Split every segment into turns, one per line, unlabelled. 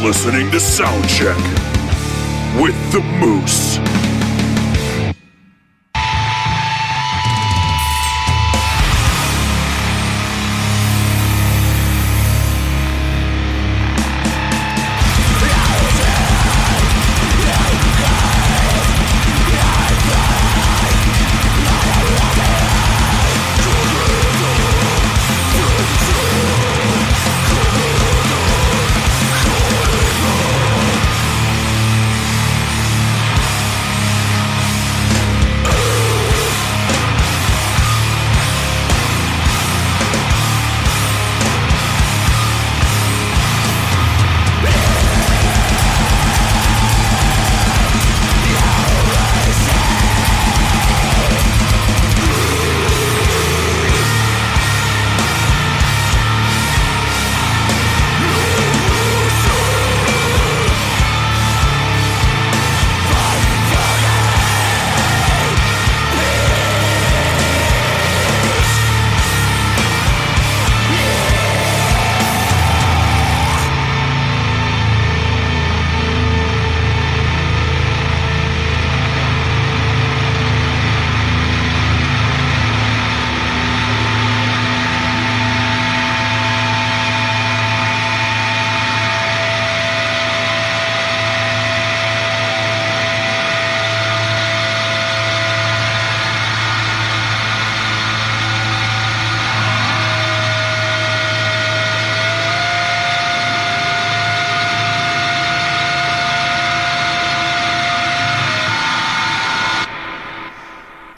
listening to Soundcheck with the Moose.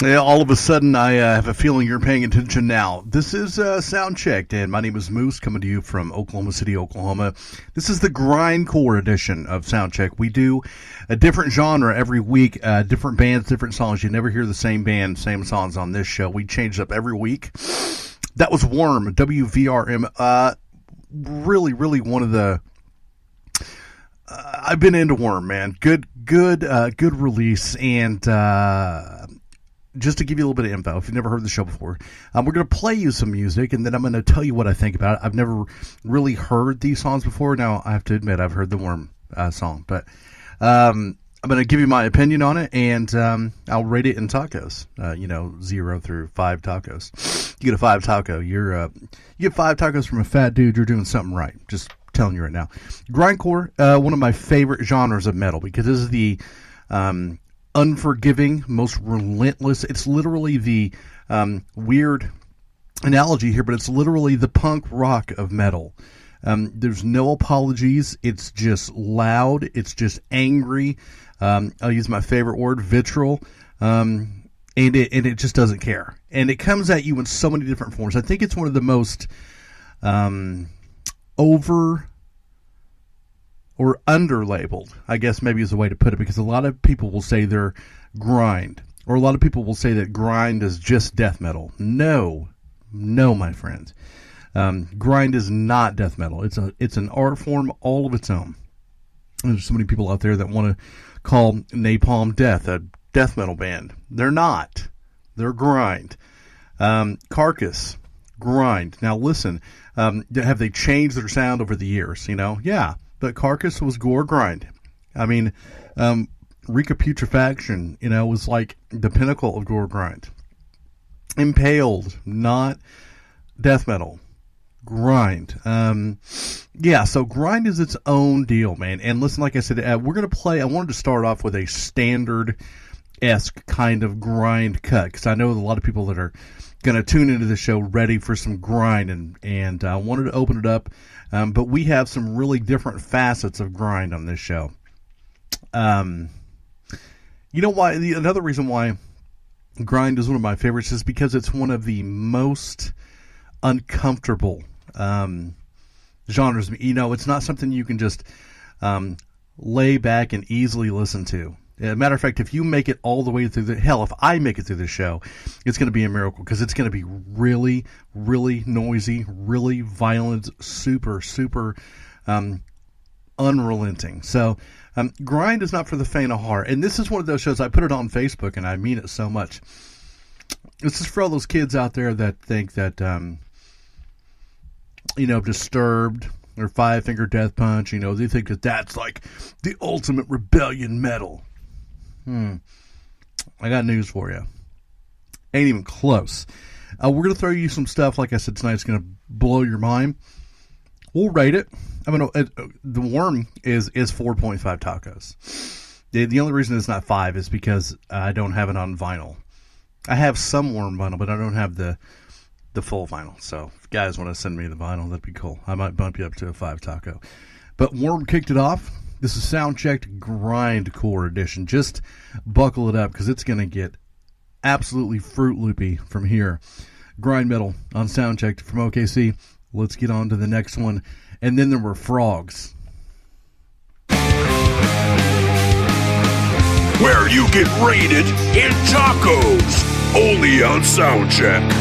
Yeah, all of a sudden, I have a feeling you're paying attention now. This is Soundchecked, and my name is Moose, coming to you from Oklahoma City, Oklahoma. This is the grindcore edition of Soundcheck. We do a different genre every week, different bands, different songs. You never hear the same band, same songs on this show. We change it up every week. That was Worm, WVRM. Really one of the... I've been into Worm, man. Good release, and... just to give you a little bit of info, if you've never heard the show before, we're going to play you some music, and then I'm going to tell you what I think about it. I've never really heard these songs before. Now, I have to admit, I've heard the Worm song, but I'm going to give you my opinion on it, and I'll rate it in tacos, 0 through 5 tacos. You get a 5 taco. You get 5 tacos from a fat dude, you're doing something right. Just telling you right now. Grindcore, one of my favorite genres of metal, because this is the... unforgiving, most relentless. It's literally the weird analogy here, but it's literally the punk rock of metal. There's no apologies. It's just loud. It's just angry. I'll use my favorite word, vitriol. And it just doesn't care. And it comes at you in so many different forms. I think it's one of the most over or under-labeled, I guess maybe is the way to put it, because a lot of people will say they're grind, or a lot of people will say that grind is just death metal. No, my friends. Grind is not death metal. It's an art form all of its own. And there's so many people out there that want to call Napalm Death a death metal band. They're not. They're grind. Carcass, grind. Now listen, have they changed their sound over the years? Yeah. But Carcass was gore grind. I mean, Recaputrefaction, was like the pinnacle of gore grind. Impaled, not death metal. Grind. So grind is its own deal, man. And listen, like I said, we're going to play, I wanted to start off with a standard-esque kind of grind cut, because I know a lot of people that are going to tune into the show ready for some grind, and I wanted to open it up. But we have some really different facets of grind on this show. You know why? Another reason why grind is one of my favorites is because it's one of the most uncomfortable genres. It's not something you can just lay back and easily listen to. As a matter of fact, if you make it all the way through if I make it through the show, it's going to be a miracle, because it's going to be really, really noisy, really violent, super, super unrelenting. So grind is not for the faint of heart. And this is one of those shows, I put it on Facebook, and I mean it so much. This is for all those kids out there that think that, Disturbed, or Five Finger Death Punch. You know, they think that that's like the ultimate rebellion metal. I got news for you. Ain't even close. We're going to throw you some stuff, like I said, tonight's going to blow your mind. We'll rate it. I mean, the Worm is 4.5 tacos. The only reason it's not 5 is because I don't have it on vinyl. I have some Worm vinyl, but I don't have the full vinyl. So if you guys want to send me the vinyl, that'd be cool. I might bump you up to a 5 taco. But Worm kicked it off. This is Soundchecked Grindcore Edition. Just buckle it up because it's going to get absolutely Fruit Loopy from here. Grind metal on Soundchecked from OKC. Let's get on to the next one. And then there were FROGZ.
Where you get rated in tacos. Only on Soundcheck.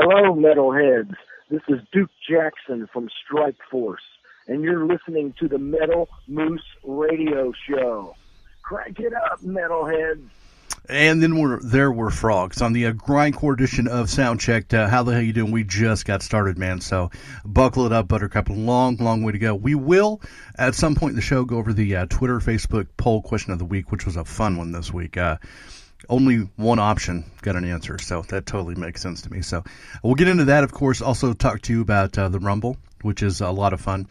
Hello, metalheads. This is Duke Jackson from Strike Force, and you're listening to the Metal Moose Radio Show. Crank it up, metalheads.
And then there were FROGZ on the Grindcore edition of Soundchecked. How the hell you doing? We just got started, man. So buckle it up, Buttercup. Long way to go. We will, at some point in the show, go over the Twitter, Facebook poll question of the week, which was a fun one this week. Only one option got an answer, so that totally makes sense to me. So we'll get into that, of course. Also talk to you about the Rumble, which is a lot of fun.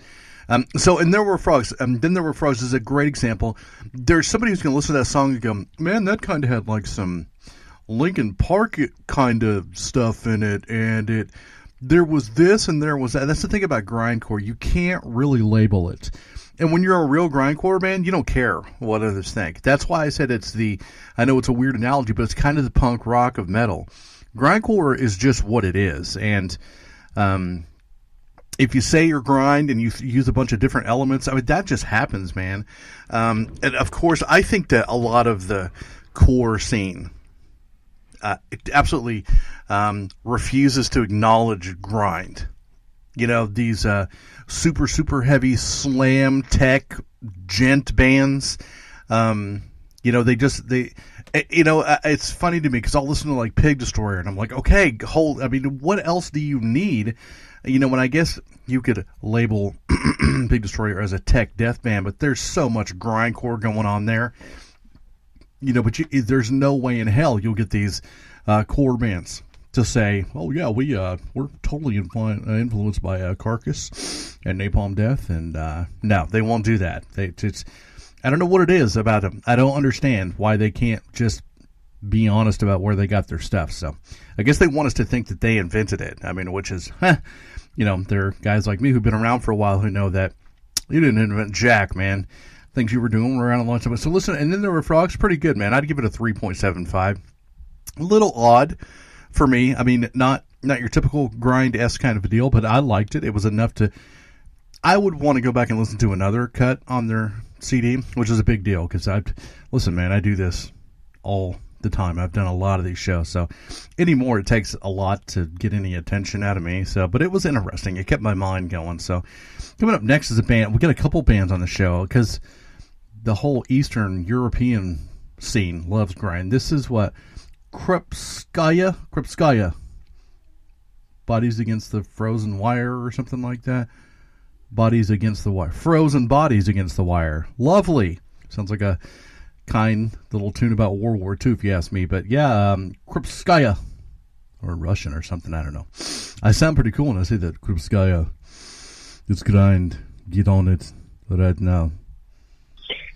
And there were FROGZ. Then there were FROGZ is a great example. There's somebody who's going to listen to that song and go, man, that kind of had like some Linkin Park kind of stuff in it, and there was this and there was that. That's the thing about grindcore. You can't really label it. And when you're a real grindcore band, you don't care what others think. That's why I said I know it's a weird analogy, but it's kind of the punk rock of metal. Grindcore is just what it is. And if you say you're grind and you use a bunch of different elements, I mean, that just happens, man. And of course, I think that a lot of the core scene absolutely refuses to acknowledge grind. You know, these super heavy slam tech gent bands, it's funny to me because I'll listen to like Pig Destroyer and I'm like, okay, what else do you need? You know, when I guess you could label Pig Destroyer as a tech death band, but there's so much grindcore going on there. You know, but there's no way in hell you'll get these core bands to say, oh yeah, we're totally influenced by Carcass and Napalm Death, and no, they won't do that. I don't know what it is about them. I don't understand why they can't just be honest about where they got their stuff. So I guess they want us to think that they invented it. I mean, which is, there are guys like me who've been around for a while who know that you didn't invent jack, man. things you were doing were around a long time. So listen, and then there were FROGZ, pretty good, man. I'd give it a 3.75. A little odd for me. I mean, not your typical grind-esque kind of a deal, but I liked it. It was enough to... I would want to go back and listen to another cut on their CD, which is a big deal, because listen, man, I do this all the time. I've done a lot of these shows, so anymore it takes a lot to get any attention out of me. So, but it was interesting. It kept my mind going. So coming up next is a band. We got a couple bands on the show, because the whole Eastern European scene loves grind. This is what Krupskaya, Bodies Against the Frozen Wire or something like that. Bodies Against the Wire. Frozen Bodies Against the Wire. Lovely. Sounds like a kind little tune about World War II, if you ask me. But yeah, Krupskaya. Or Russian or something, I don't know. I sound pretty cool when I say that. Krupskaya. It's grind. Get on it right now.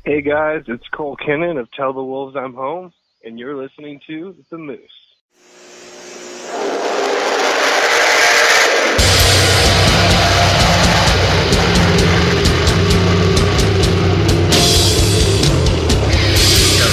Hey guys, it's Cole Kennan of Tell the Wolves I'm Home, and you're listening to The Moose.
Yeah.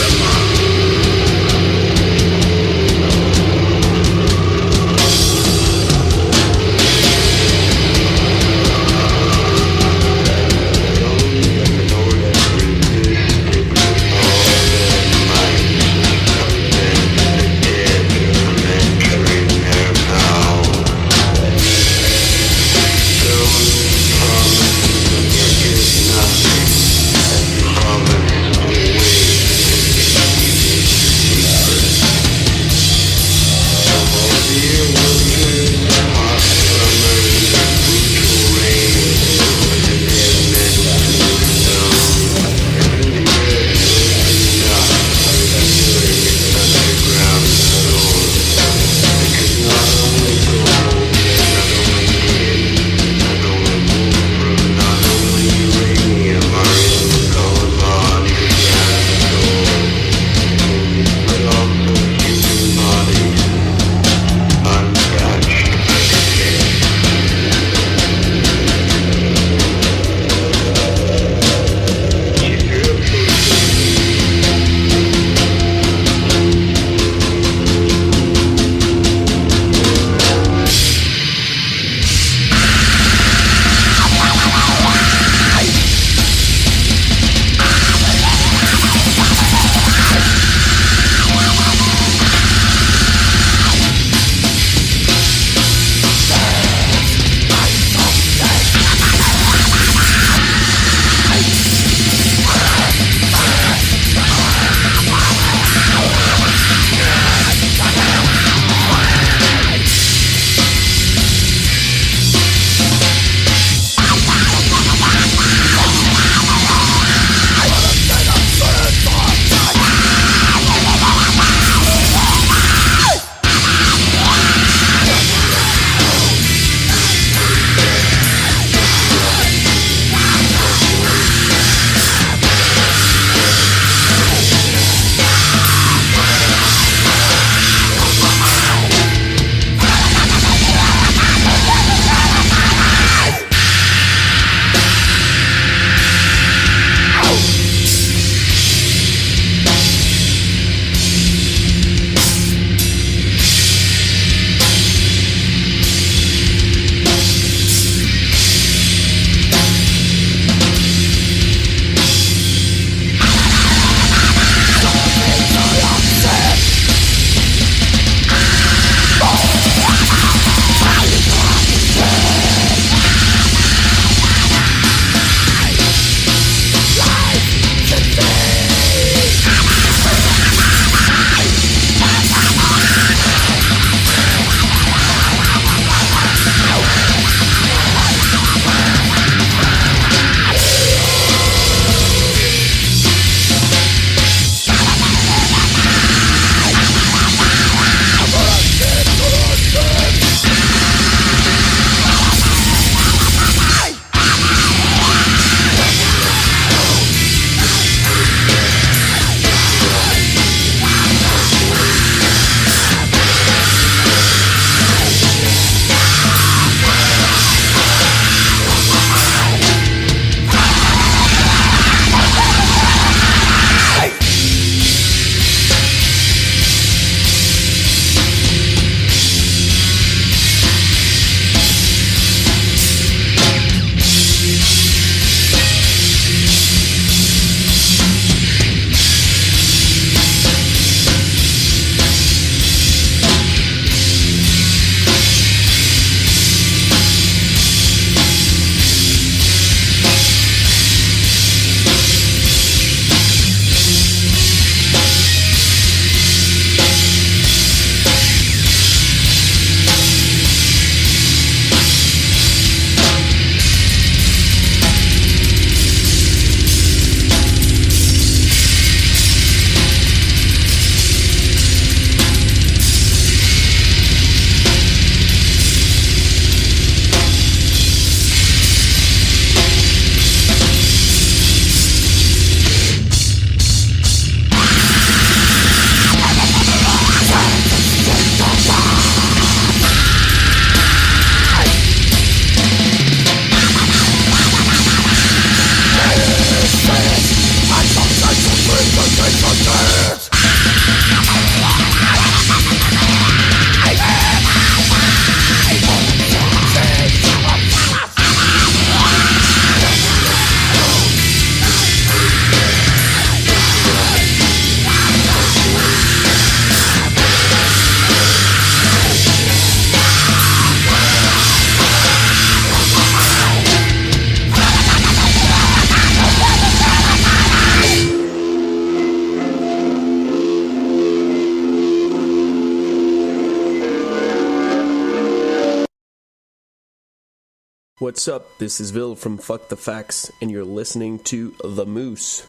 What's up? This is Vil from Fuck the Facts, and you're listening to The Moose.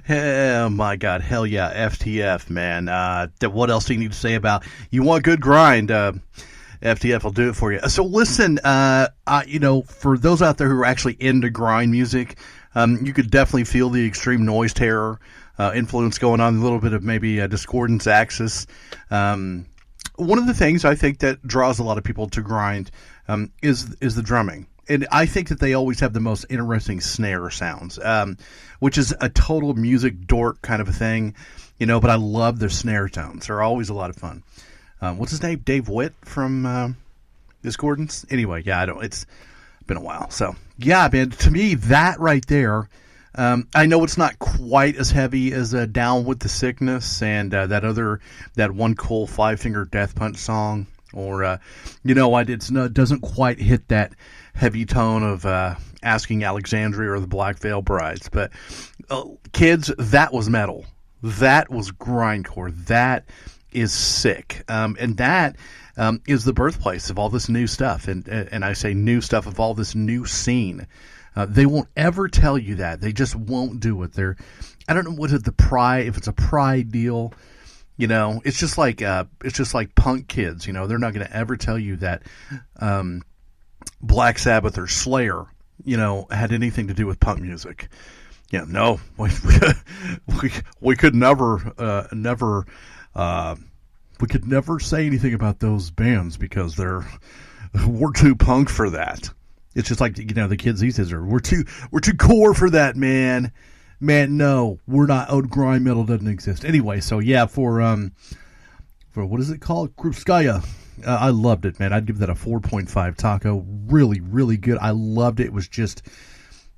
Oh my God, hell yeah, FTF, man. What else do you need to say about, you want good grind, FTF will do it for you. So listen, for those out there who are actually into grind music, you could definitely feel the extreme noise terror influence going on, a little bit of maybe a discordance axis. One of the things I think that draws a lot of people to grind is the drumming. And I think that they always have the most interesting snare sounds, which is a total music dork kind of a thing, but I love their snare tones. They're always a lot of fun. What's his name? Dave Witt from Discordance? Anyway, yeah, it's been a while. So, yeah, man, to me, that right there, I know it's not quite as heavy as Down with the Sickness and that one cool Five Finger Death Punch song, or, it doesn't quite hit that heavy tone of Asking Alexandria or the Black Veil Brides. But, kids, that was metal. That was grindcore. That is sick. And that is the birthplace of all this new stuff. And I say new stuff, of all this new scene. They won't ever tell you that. They just won't do it. I don't know what is the pride, if it's a pride deal. It's just like punk kids. They're not going to ever tell you that Black Sabbath or Slayer, had anything to do with punk music. Yeah, no, we could never we could never say anything about those bands because we're too punk for that. It's just like, the kids these days we're too core for that, man. Man, no, we're not. Oh, grind metal doesn't exist. Anyway, so yeah, for what is it called? Krupskaya. I loved it, man. I'd give that a 4.5 taco. Really, really good. I loved it.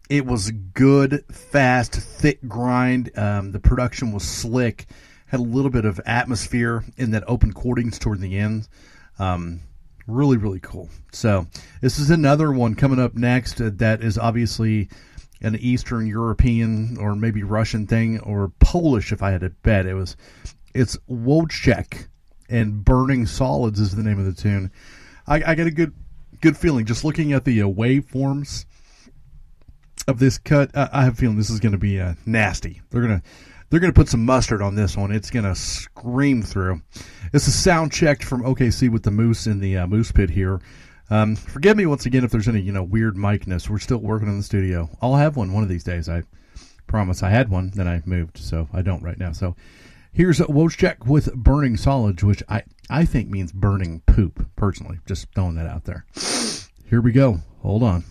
It was good, fast, thick grind. The production was slick. Had a little bit of atmosphere in that open chordings toward the end. Really, really cool. So this is another one coming up next that is obviously an Eastern European or maybe Russian thing, or Polish if I had to bet. It's BLOODSHED, and Burning Solids is the name of the tune. I got a good feeling just looking at the waveforms of this cut. I have a feeling this is going to be nasty. They're gonna put some mustard on this one. It's gonna scream through. This is Soundchecked from OKC with the Moose in the Moose Pit here. Forgive me once again if there's any weird micness. We're still working on the studio. I'll have one of these days. I promise. I had one, then I moved, so I don't right now. So here's BLOODSHED with Burning Solids, which I think means burning poop. Personally, just throwing that out there. Here we go. Hold on.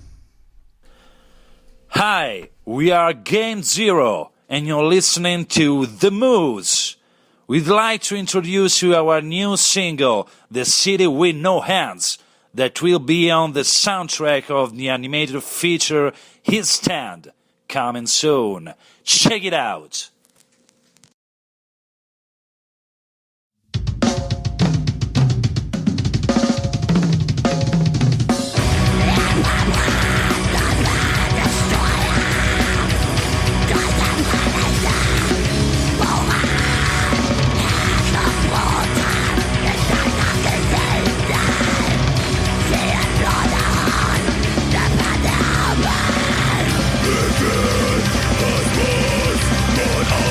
Hi, we are Game Zero, and you're listening to The Moose. We'd like to introduce you our new single, The City with No Hands, that will be on the soundtrack of the animated feature His Stand, coming soon. Check it out.
But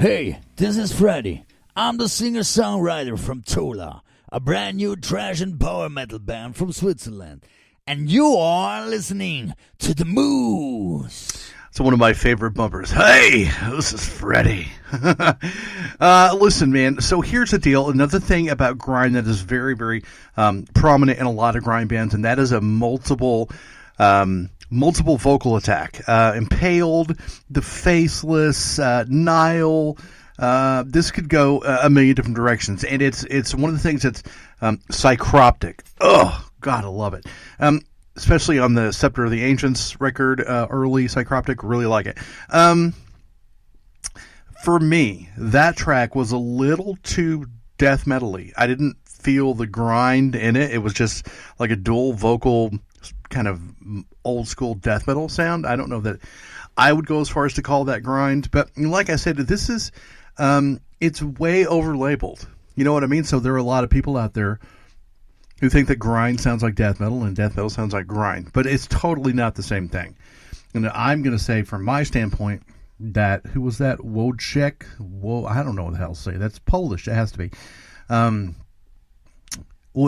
Hey, this is Freddy. I'm the singer-songwriter from Tola, a brand new thrash and power metal band from Switzerland. And you are listening to The Moose.
It's one of my favorite bumpers. Hey, this is Freddy. Listen, man, so here's the deal. Another thing about grind that is very, very prominent in a lot of grind bands, and that is a multiple vocal attack. Impaled, The Faceless, Nile. This could go a million different directions, and it's one of the things that's psychroptic. Oh, God, I love it. Especially on the Scepter of the Ancients record, early psychroptic, really like it. For me, that track was a little too death metal-y. I didn't feel the grind in it. It was just like a dual vocal kind of old school death metal sound. I don't know that I would go as far as to call that grind, but like I said, this is it's way over labeled. You know what I mean? So there are a lot of people out there who think that grind sounds like death metal and death metal sounds like grind, but it's totally not the same thing. And I'm going to say, from my standpoint, that who was that? Wojciech? I don't know what the hell to say. That's Polish. It has to be.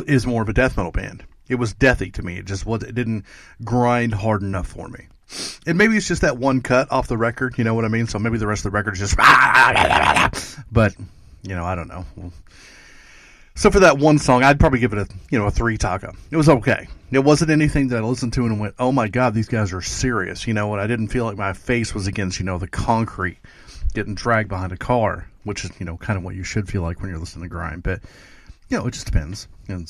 Is more of a death metal band. It was deathy to me. It just was. It didn't grind hard enough for me. And maybe it's just that one cut off the record. You know what I mean? So maybe the rest of the record is just. But I don't know. So for that one song, I'd probably give it a 3 taco. It was okay. It wasn't anything that I listened to and went, oh my God, these guys are serious. You know what? I didn't feel like my face was against, the concrete, getting dragged behind a car, which is, kind of what you should feel like when you're listening to grind. But, it just depends. And,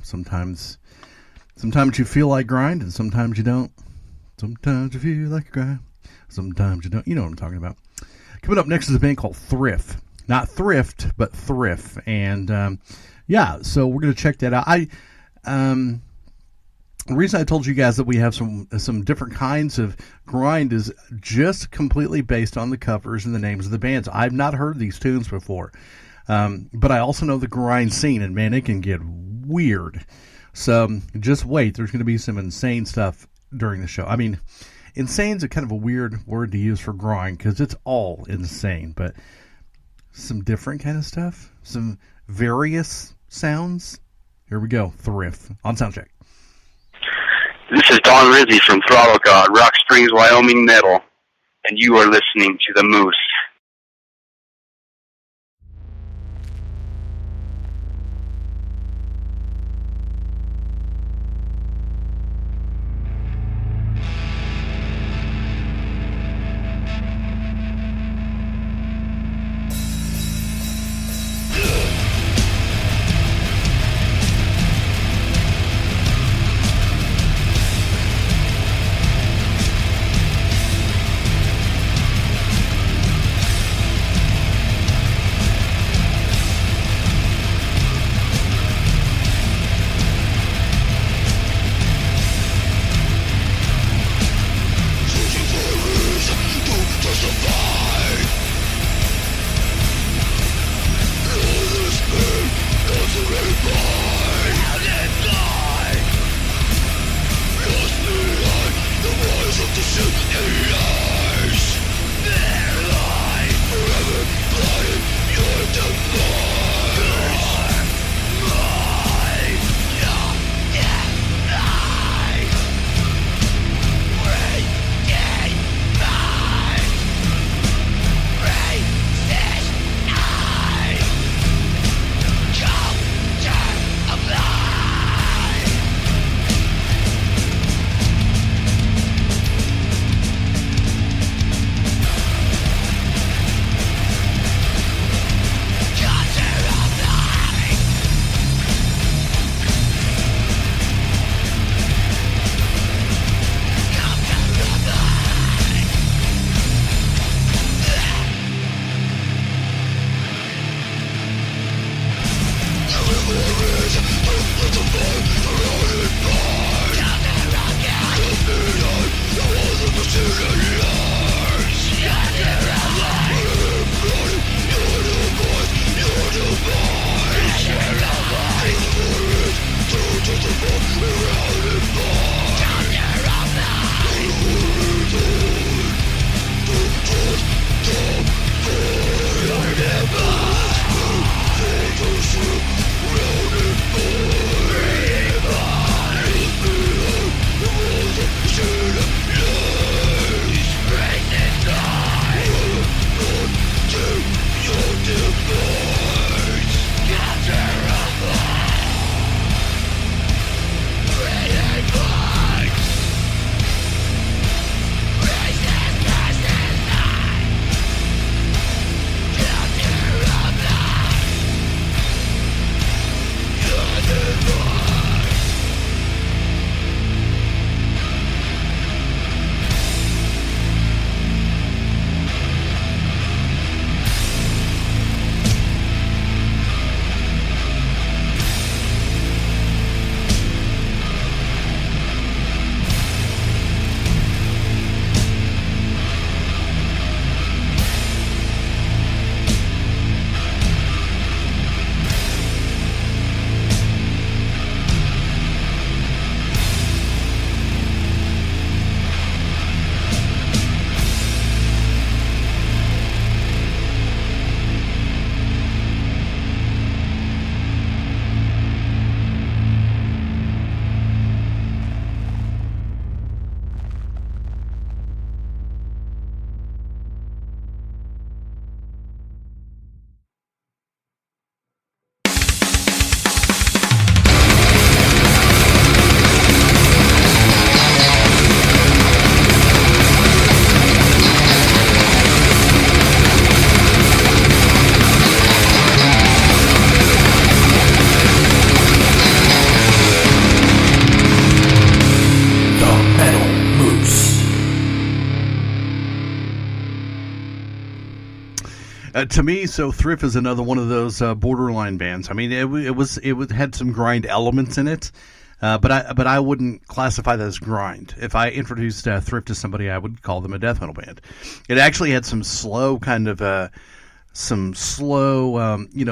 sometimes you feel like grind and sometimes you don't. Sometimes you feel like a grind. Sometimes you don't. You know what I'm talking about. Coming up next is a band called Thrift. Not Thrift, but Thrift. And, so we're going to check that out. The reason I told you guys that we have some different kinds of grind is just completely based on the covers and the names of the bands. I've not heard these tunes before. But I also know the grind scene, and man, it can get weird. So just wait. There's going to be some insane stuff during the show. I mean, insane's a kind of a weird word to use for grind because it's all insane, but some different kind of stuff, some various sounds. Here we go. Thrift on Soundcheck.
This is Don Rizzi from Throttle God, Rock Springs, Wyoming Metal, and you are listening to The Moose.
To me, so Thrift is another one of those borderline bands. I mean, it had some grind elements in it, but I wouldn't classify that as grind. If I introduced Thrift to somebody, I would call them a death metal band. It actually had some slow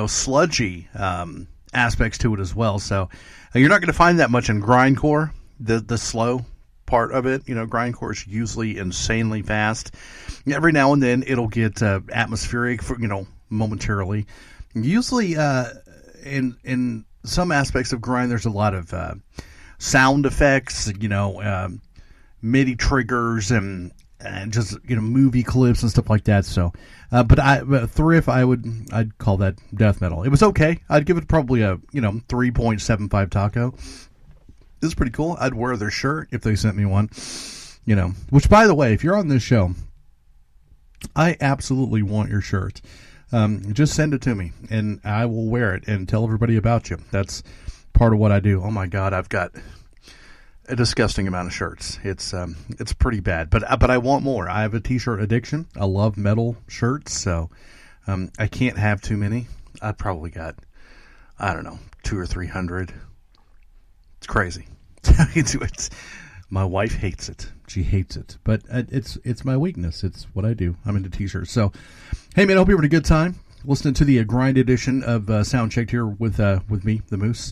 sludgy aspects to it as well. So you're not going to find that much in grindcore, the slow part of it. Grindcore is usually insanely fast. Every now and then it'll get atmospheric for, momentarily. Usually in some aspects of grind, there's a lot of sound effects, MIDI triggers and just movie clips and stuff like that. So but Thrift, I'd call that death metal. It was okay. I'd give it probably a 3.75 taco. This is pretty cool. I'd wear their shirt if they sent me one. Which, by the way, if you're on this show, I absolutely want your shirt. Just send it to me, and I will wear it and tell everybody about you. That's part of what I do. Oh my God, I've got a disgusting amount of shirts. It's pretty bad, but I want more. I have a t-shirt addiction. I love metal shirts, so I can't have too many. I probably got, I don't know, 200 or 300. It's crazy. My wife hates it. She hates it, but it's my weakness. It's what I do. I'm into t-shirts. So, hey man, I hope you're having a good time listening to the grind edition of Soundchecked here with me, the Moose.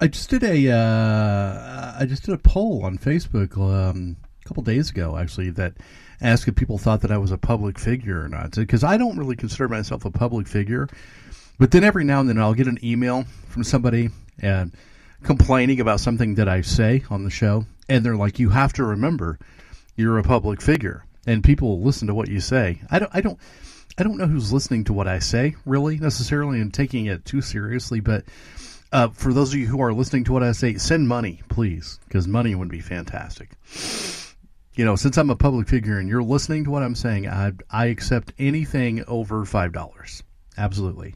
I just did a poll on Facebook a couple days ago, actually, that asked if people thought that I was a public figure or not. Because I don't really consider myself a public figure, but then every now and then I'll get an email from somebody and complaining about something that I say on the show, and they're like, "You have to remember, you're a public figure, and people will listen to what you say." I don't know who's listening to what I say really necessarily and taking it too seriously, but for those of you who are listening to what I say, send money, please, because money would be fantastic. Since I'm a public figure and you're listening to what I'm saying, I accept anything over $5. Absolutely.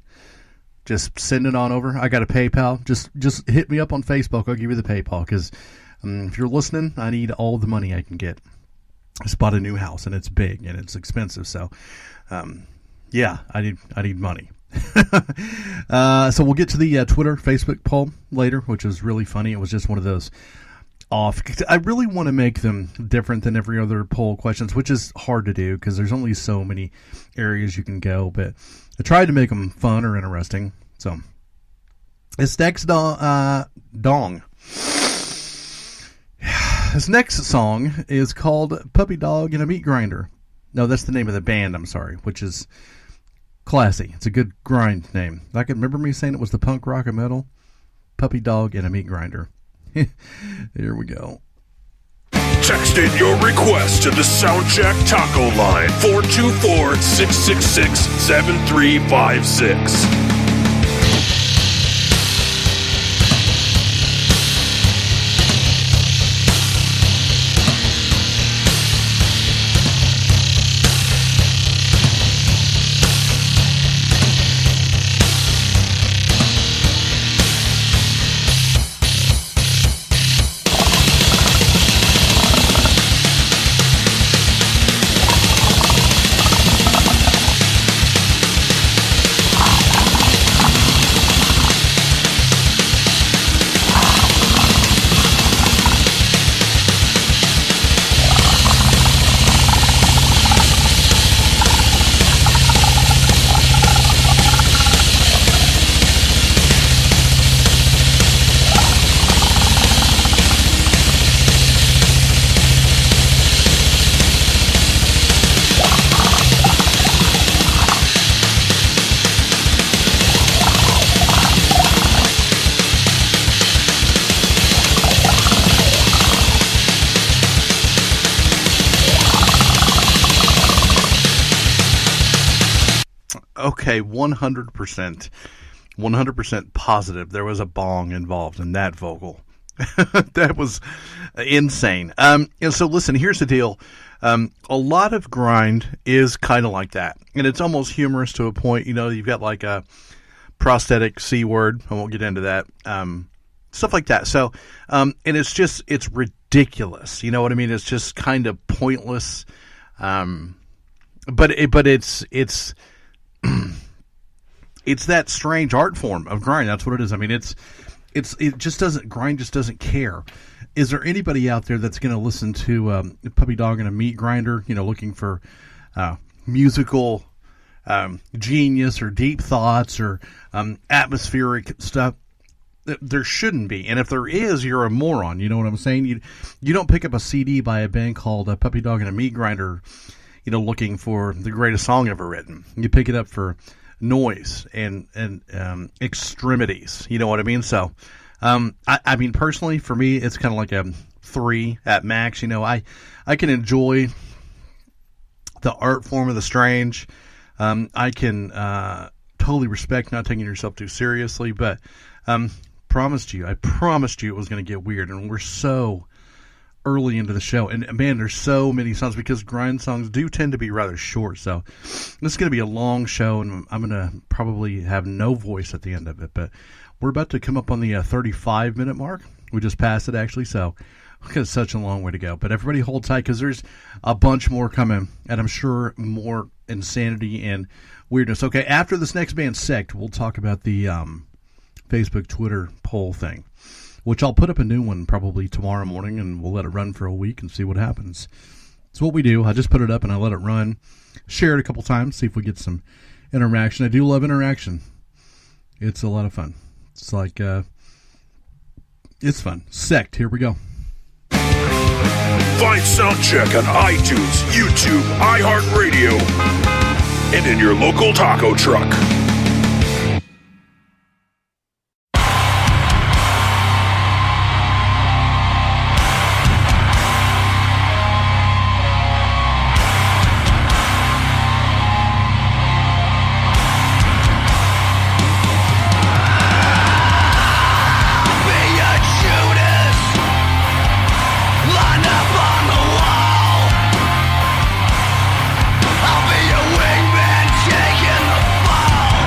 Just send it on over. I got a PayPal. Just hit me up on Facebook. I'll give you the PayPal because if you're listening, I need all the money I can get. I just bought a new house and it's big and it's expensive. So, yeah, I need money. So we'll get to the Twitter, Facebook poll later, which is really funny. It was just one of those off. I really want to make them different than every other poll questions, which is hard to do because there's only so many areas you can go. But I tried to make them fun or interesting. So this next dong. This next song is called Puppy Dog and a Meat Grinder. No, that's the name of the band, I'm sorry, which is classy. It's a good grind name. I can remember me saying it was the punk rock and metal. Puppy Dog and a Meat Grinder. Here we go.
Text in your request to the Soundcheck Taco line 424-666-7356.
Okay, 100% positive there was a bong involved in that vocal. That was insane. So listen, here's the deal. A lot of grind is kind of like that, and it's almost humorous to a point. You've got like a prosthetic C word. I won't get into that. Stuff like that. So, and it's ridiculous. You know what I mean? It's just kind of pointless. But it's it's that strange art form of grind. That's what it is. I mean, it just doesn't, grind just doesn't care. Is there anybody out there that's going to listen to Puppy Dog and a Meat Grinder, looking for musical genius or deep thoughts or atmospheric stuff? There shouldn't be. And if there is, you're a moron. You know what I'm saying? You don't pick up a CD by a band called Puppy Dog and a Meat Grinder, looking for the greatest song ever written. You pick it up for noise and extremities. You know what I mean? So, I mean, personally, for me, it's kind of like a 3 at max. I can enjoy the art form of the strange. I can totally respect not taking yourself too seriously, but I promised you it was going to get weird, and we're so early into the show, and man, there's so many songs, because grind songs do tend to be rather short, so this is going to be a long show, and I'm going to probably have no voice at the end of it, but we're about to come up on the 35-minute mark. We just passed it, actually, so we've got such a long way to go, but everybody hold tight, because there's a bunch more coming, and I'm sure more insanity and weirdness. Okay, after this next band, Sect, we'll talk about the Facebook, Twitter poll thing, which I'll put up a new one probably tomorrow morning, and we'll let it run for a week and see what happens. It's what we do. I just put it up and I let it run, share it a couple times, see if we get some interaction. I do love interaction. It's a lot of fun. It's like, it's fun. Sect, here we go.
Find Soundcheck on iTunes, YouTube, iHeartRadio, and in your local taco truck.
I'll be your wingman taking the fall.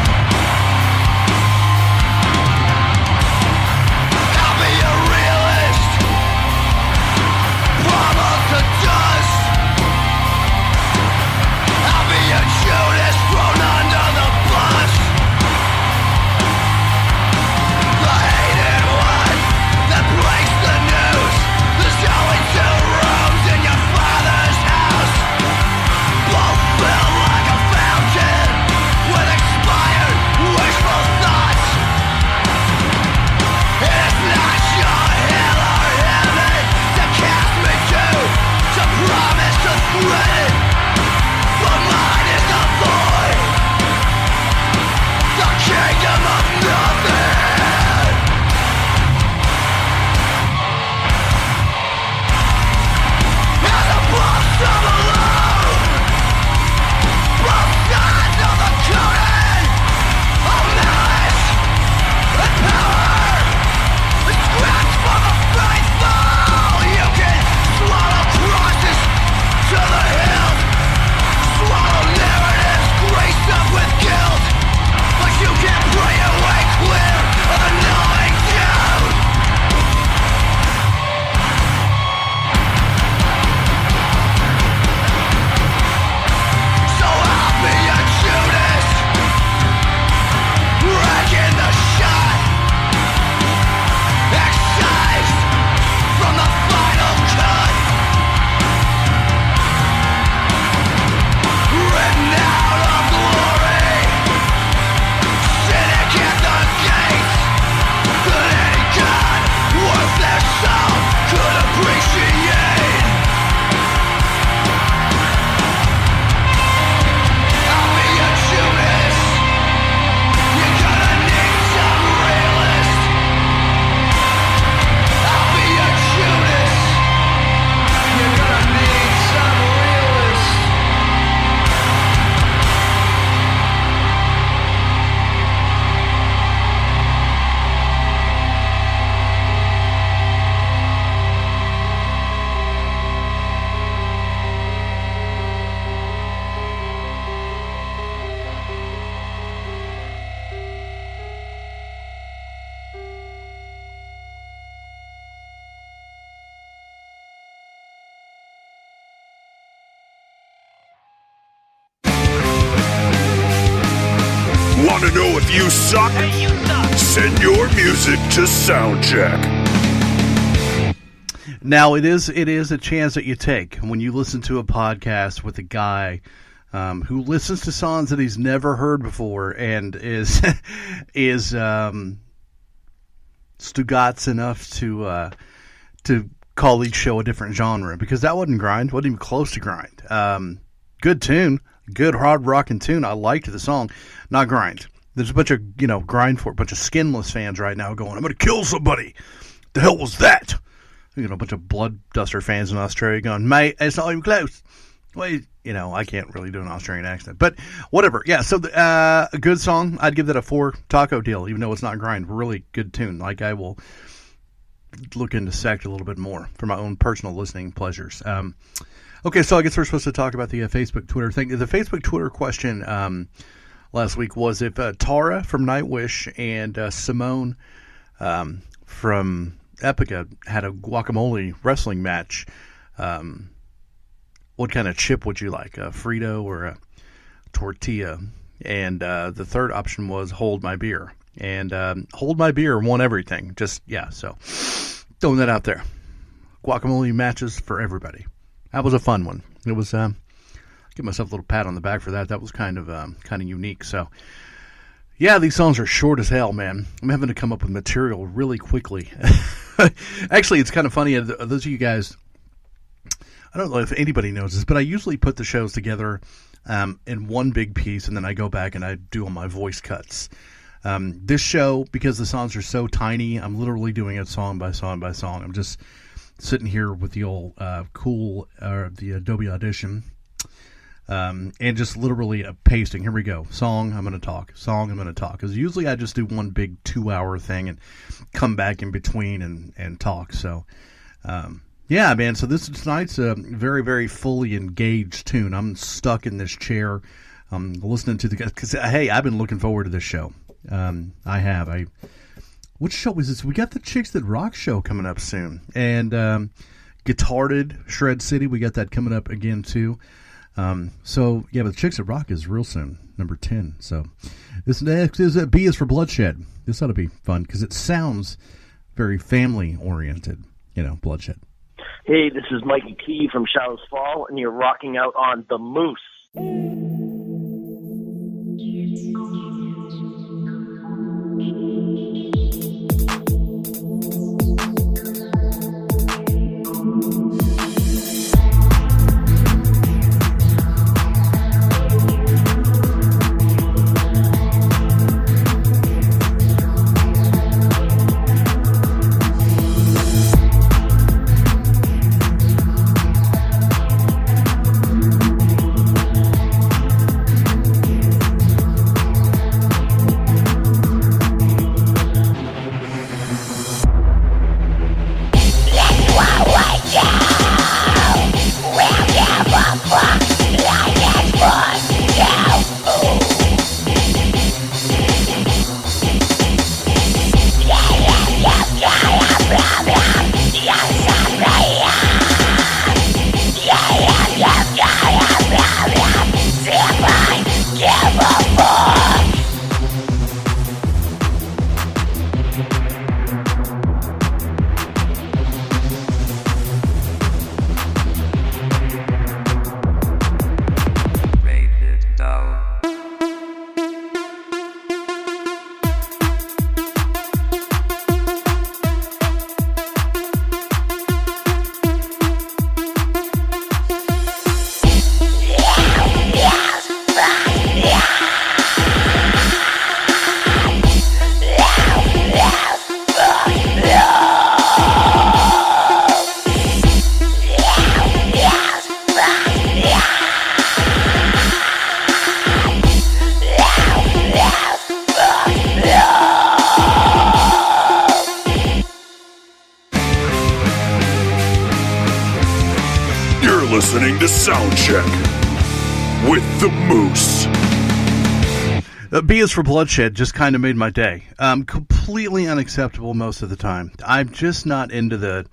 Want to know if you suck?
Hey, you suck.
Send your music to Soundcheck.
Now, it is a chance that you take when you listen to a podcast with a guy who listens to songs that he's never heard before and is Stugatz enough to call each show a different genre, because that wasn't grind, wasn't even close to grind. Good tune, good hard rocking tune. I liked the song, not grind. There's a bunch of grind for a bunch of skinless fans right now going, "I'm gonna kill somebody." The hell was that? A bunch of Bloodduster fans in Australia going, "Mate, it's not even close." Well, I can't really do an Australian accent, but whatever. Yeah, so a good song. I'd give that a 4 taco deal, even though it's not grind. Really good tune. Like, I will look into Sect a little bit more for my own personal listening pleasures. Okay, so I guess we're supposed to talk about the Facebook, Twitter thing. The Facebook, Twitter question last week was if Tara from Nightwish and Simone from Epica had a guacamole wrestling match, what kind of chip would you like, a Frito or a tortilla? And the third option was Hold My Beer. And Hold My Beer won everything. So throwing that out there. Guacamole matches for everybody. That was a fun one. It was, give myself a little pat on the back for that. That was kind of unique. So, yeah, these songs are short as hell, man. I'm having to come up with material really quickly. Actually, it's kind of funny. Those of you guys, I don't know if anybody knows this, but I usually put the shows together in one big piece, and then I go back and I do all my voice cuts. This show, because the songs are so tiny, I'm literally doing it song by song by song. I'm just sitting here with the old the Adobe Audition, and just literally pasting. Here we go. Song, I'm going to talk. Song, I'm going to talk. Because usually I just do one big 2-hour thing and come back in between and talk. So, yeah, man. So tonight's a very, very fully engaged tune. I'm stuck in this chair, listening to the guys. Because, hey, I've been looking forward to this show. I have. Which show is this? We got the Chicks That Rock show coming up soon. And Guitarded, Shred City, we got that coming up again, too. So, yeah, but the Chicks That Rock is real soon, number 10. So, this next is B is for Bloodshed. This ought to be fun because it sounds very family-oriented, Bloodshed.
Hey, this is Mikey T from Shallows Fall, and you're rocking out on The Moose.
Listening to Soundcheck with the Moose.
B is for Bloodshed just kind of made my day. Completely unacceptable most of the time. I'm just not into the...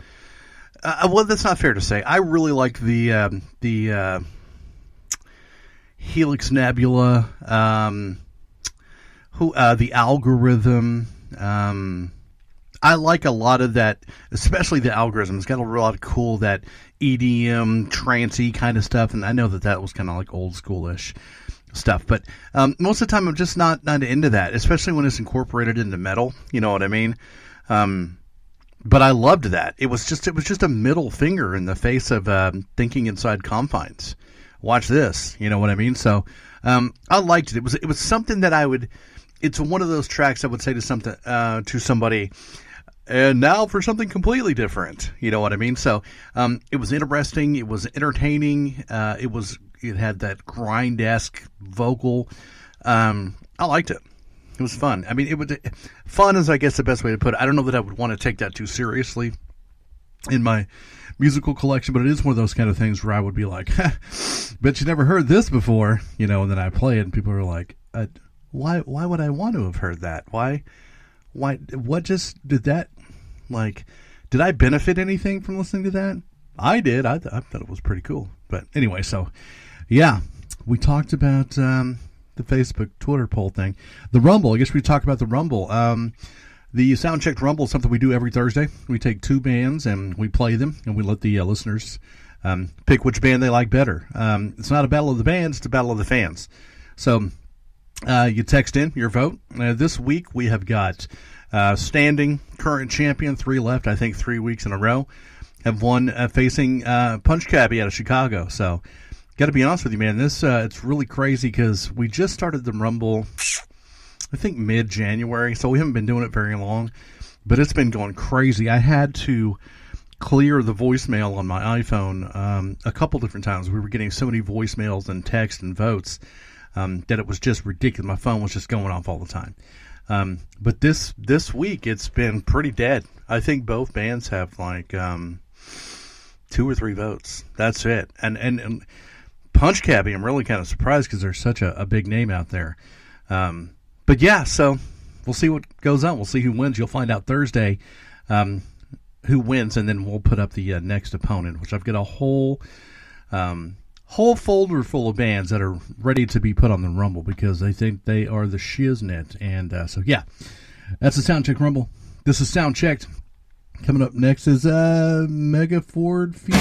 well, that's not fair to say. I really like the Helix Nebula. the algorithm. I like a lot of that, especially the algorithm. It's got a lot of cool that EDM, trancey kind of stuff, and I know that was kind of like old schoolish stuff. But most of the time, I'm just not into that, especially when it's incorporated into metal. You know what I mean? But I loved that. It was just a middle finger in the face of thinking inside confines. Watch this. You know what I mean? So I liked it. It was something that I would. It's one of those tracks I would say to somebody. And now for something completely different. You know what I mean? So it was interesting. It was entertaining. It had that grind-esque vocal. I liked it. It was fun. I mean, fun is, I guess, the best way to put it. I don't know that I would want to take that too seriously in my musical collection, but it is one of those kind of things where I would be like, bet you never heard this before, you know, and then I play it and people are like, why would I want to have heard that? Why, what just did that, like, did I benefit anything from listening to that? I did. I thought it was pretty cool. But anyway, so, yeah, we talked about the Facebook Twitter poll thing. The Rumble, I guess we talked about the Rumble. The Soundchecked Rumble is something we do every Thursday. We take two bands and we play them, and we let the listeners pick which band they like better. It's not a battle of the bands, it's a battle of the fans. So you text in your vote. This week we have got standing current champion, 3 left, I think 3 weeks in a row, have one facing Punch Cabbie out of Chicago. So got to be honest with you, man, this it's really crazy because we just started the Rumble, I think mid-January, so we haven't been doing it very long, but it's been going crazy. I had to clear the voicemail on my iPhone a couple different times. We were getting so many voicemails and texts and votes that it was just ridiculous. My phone was just going off all the time. But this week, it's been pretty dead. I think both bands have like 2 or 3 votes. That's it. And Punch Cabbie, I'm really kind of surprised because there's such a big name out there. But yeah, so we'll see what goes on. We'll see who wins. You'll find out Thursday who wins, and then we'll put up the next opponent, which I've got a whole folder full of bands that are ready to be put on the Rumble because they think they are the shiznit. And so, yeah, that's the Soundcheck Rumble. This is Soundchecked. Coming up next is Mega Ford Feature.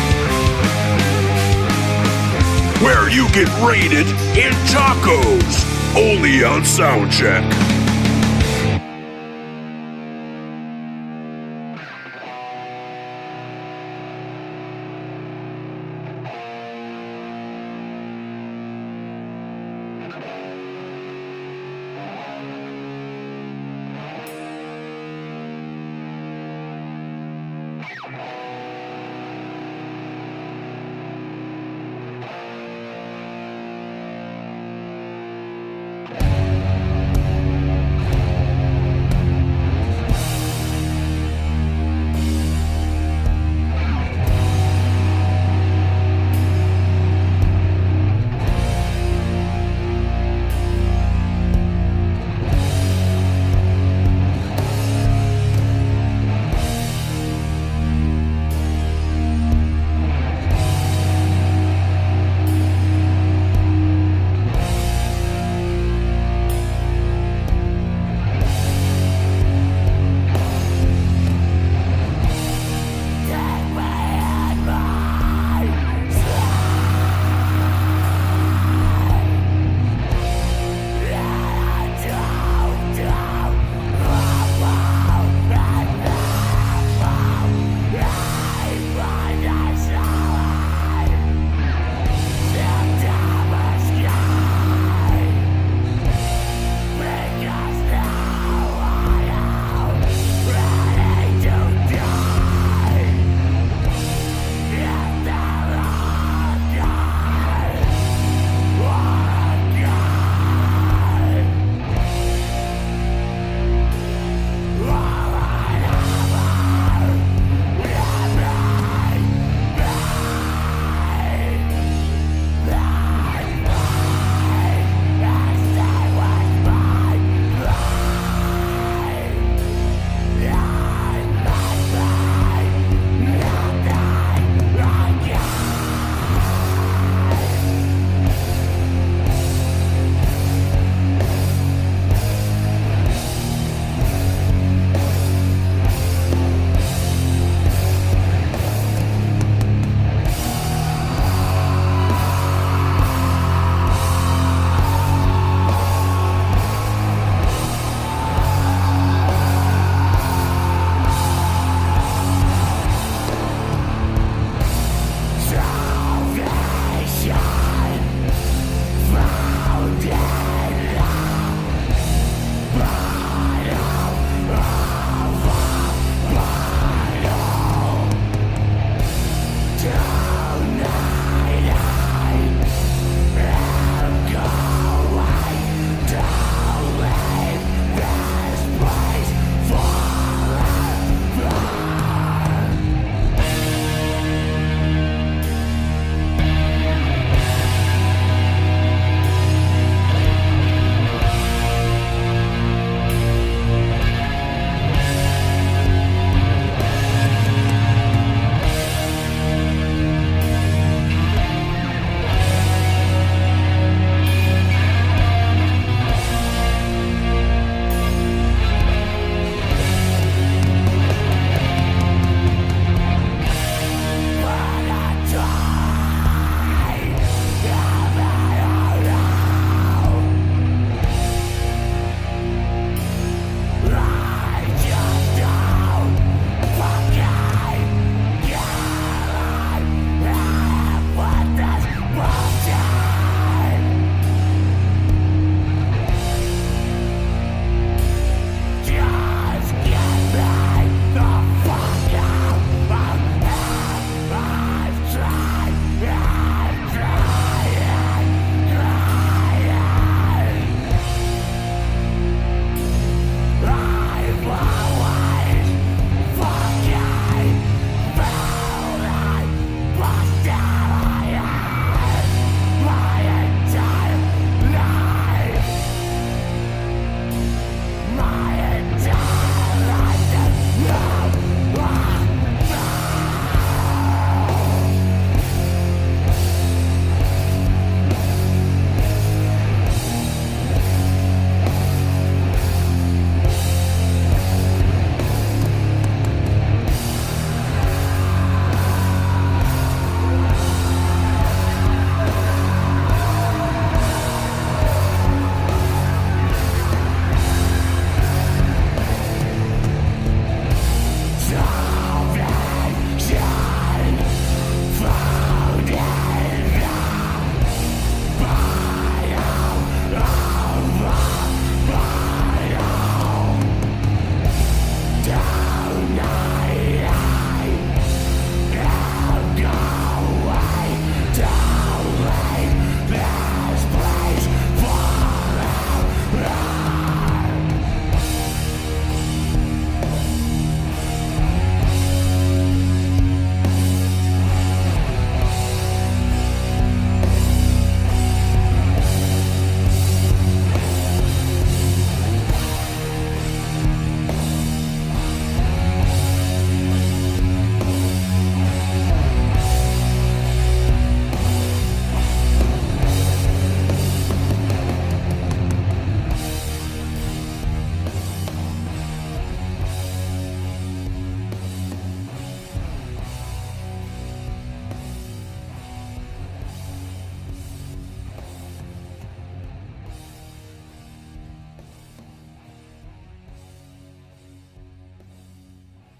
Where you get rated in tacos, only on Soundcheck.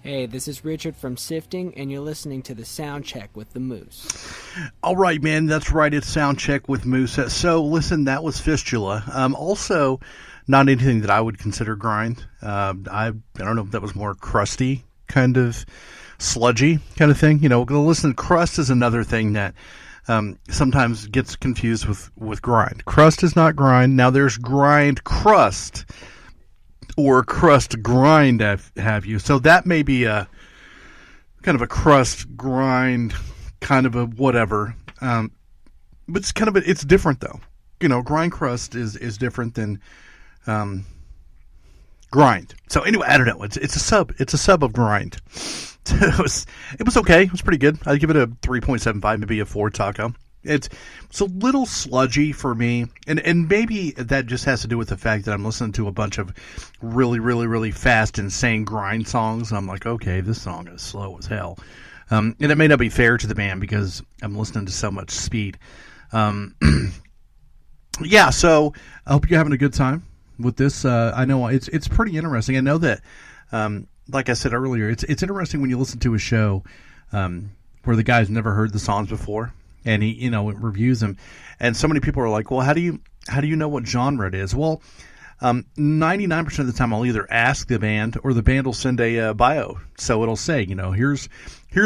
Hey, this is Richard from Sifting, and you're listening to the Soundcheck with the Moose.
All right, man, that's right. It's Soundcheck with Moose. So, listen, that was Fistula. Also, not anything that I would consider grind. I don't know if that was more crusty, kind of sludgy kind of thing. You know, listen, crust is another thing that sometimes gets confused with grind. Crust is not grind. Now, there's grind crust or crust grind, have you. So that may be a kind of a crust grind, kind of a whatever. But it's kind of it's different though. You know, grind crust is different than grind. So anyway, I don't know. It's a sub. It's a sub of grind. It was okay. It was pretty good. I'd give it a 3.75, maybe a 4 taco. It's a little sludgy for me, and maybe that just has to do with the fact that I'm listening to a bunch of really, really, really fast, insane grind songs. And I'm like, okay, this song is slow as hell. And it may not be fair to the band because I'm listening to so much speed. Yeah, so I hope you're having a good time with this. I know it's pretty interesting. I know that, like I said earlier, it's interesting when you listen to a show where the guy's never heard the songs before. And he, reviews them, and so many people are like, "Well, how do you know what genre it is?" Well, 99% of the time, I'll either ask the band, or the band will send a bio. So it'll say, here's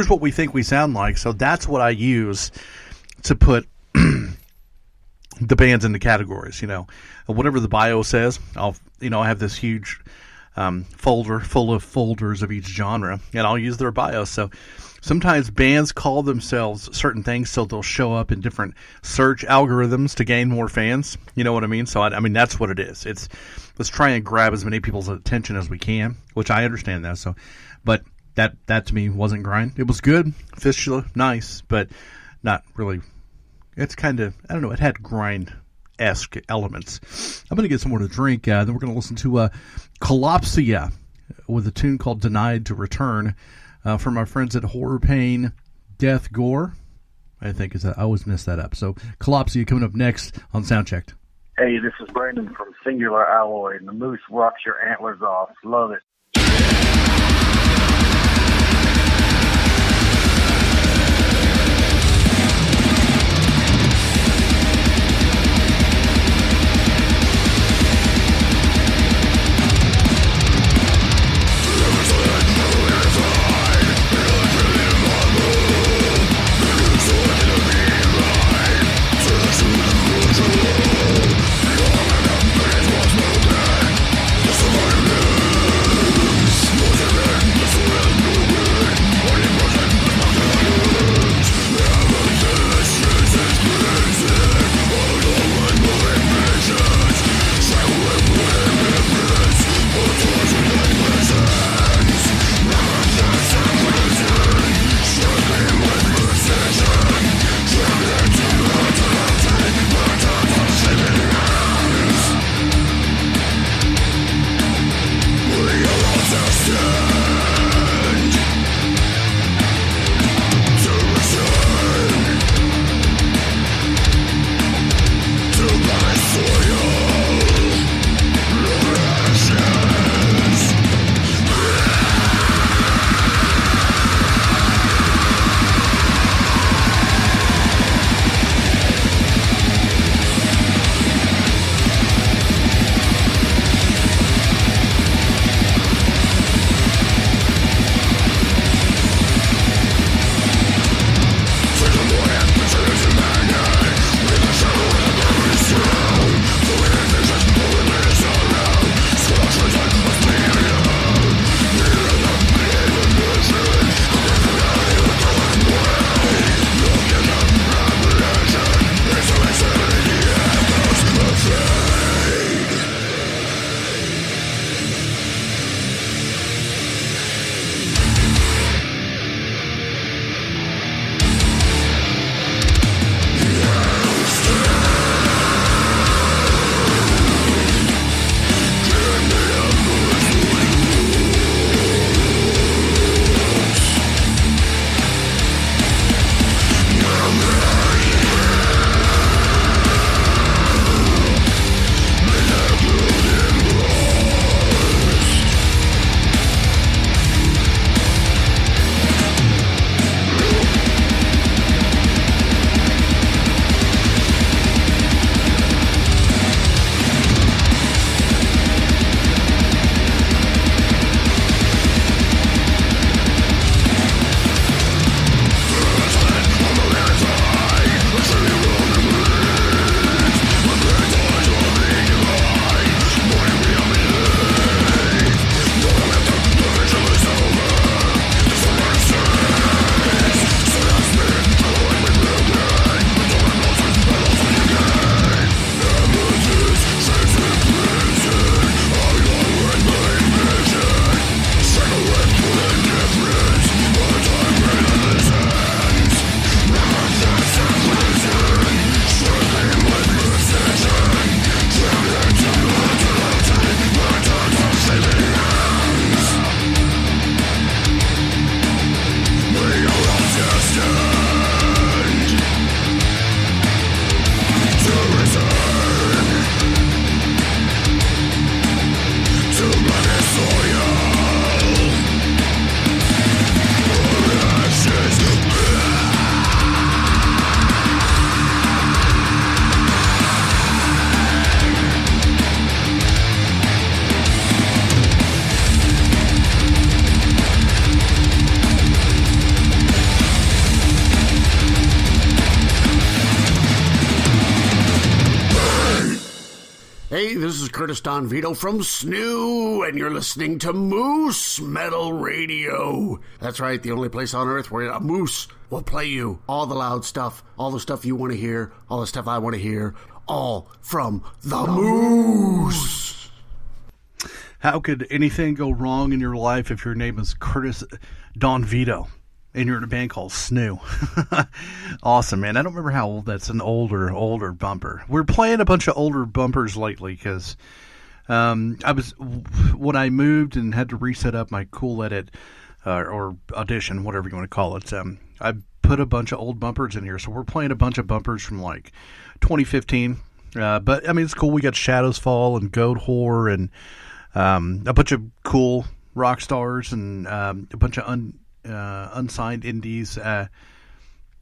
what we think we sound like. So that's what I use to put the bands into categories. Whatever the bio says, I have this huge folder full of folders of each genre, and I'll use their bio. So sometimes bands call themselves certain things, so they'll show up in different search algorithms to gain more fans. You know what I mean? So, I mean, that's what it is. Let's try and grab as many people's attention as we can, which I understand that. So, but that to me wasn't grind. It was good. Fistula, nice, but not really. It's kind of, I don't know, it had grind-esque elements. I'm going to get some more to drink. Then we're going to listen to Collapsia with a tune called Denied to Return. From our friends at Horror Pain Death Gore, I think is that. I always mess that up. So Collapsia coming up next on Soundchecked.
Hey, this is Brandon from Singular Alloy, and the Moose rocks your antlers off. Love it.
Survive
everybody. This is Curtis Don Vito from SNU, and you're listening to Moose Metal Radio. That's right, the only place on earth where a moose will play you all the loud stuff, all the stuff you want to hear, all the stuff I want to hear, all from the Moose.
How could anything go wrong in your life if your name is Curtis Don Vito and you're in a band called SNU? Awesome, man. I don't remember how old that's an older bumper. We're playing a bunch of older bumpers lately because when I moved and had to reset up my Cool Edit or Audition, whatever you want to call it, I put a bunch of old bumpers in here. So we're playing a bunch of bumpers from like 2015. But, I mean, it's cool. We got Shadows Fall and Goat Whore and a bunch of cool rock stars and a bunch of unsigned indies.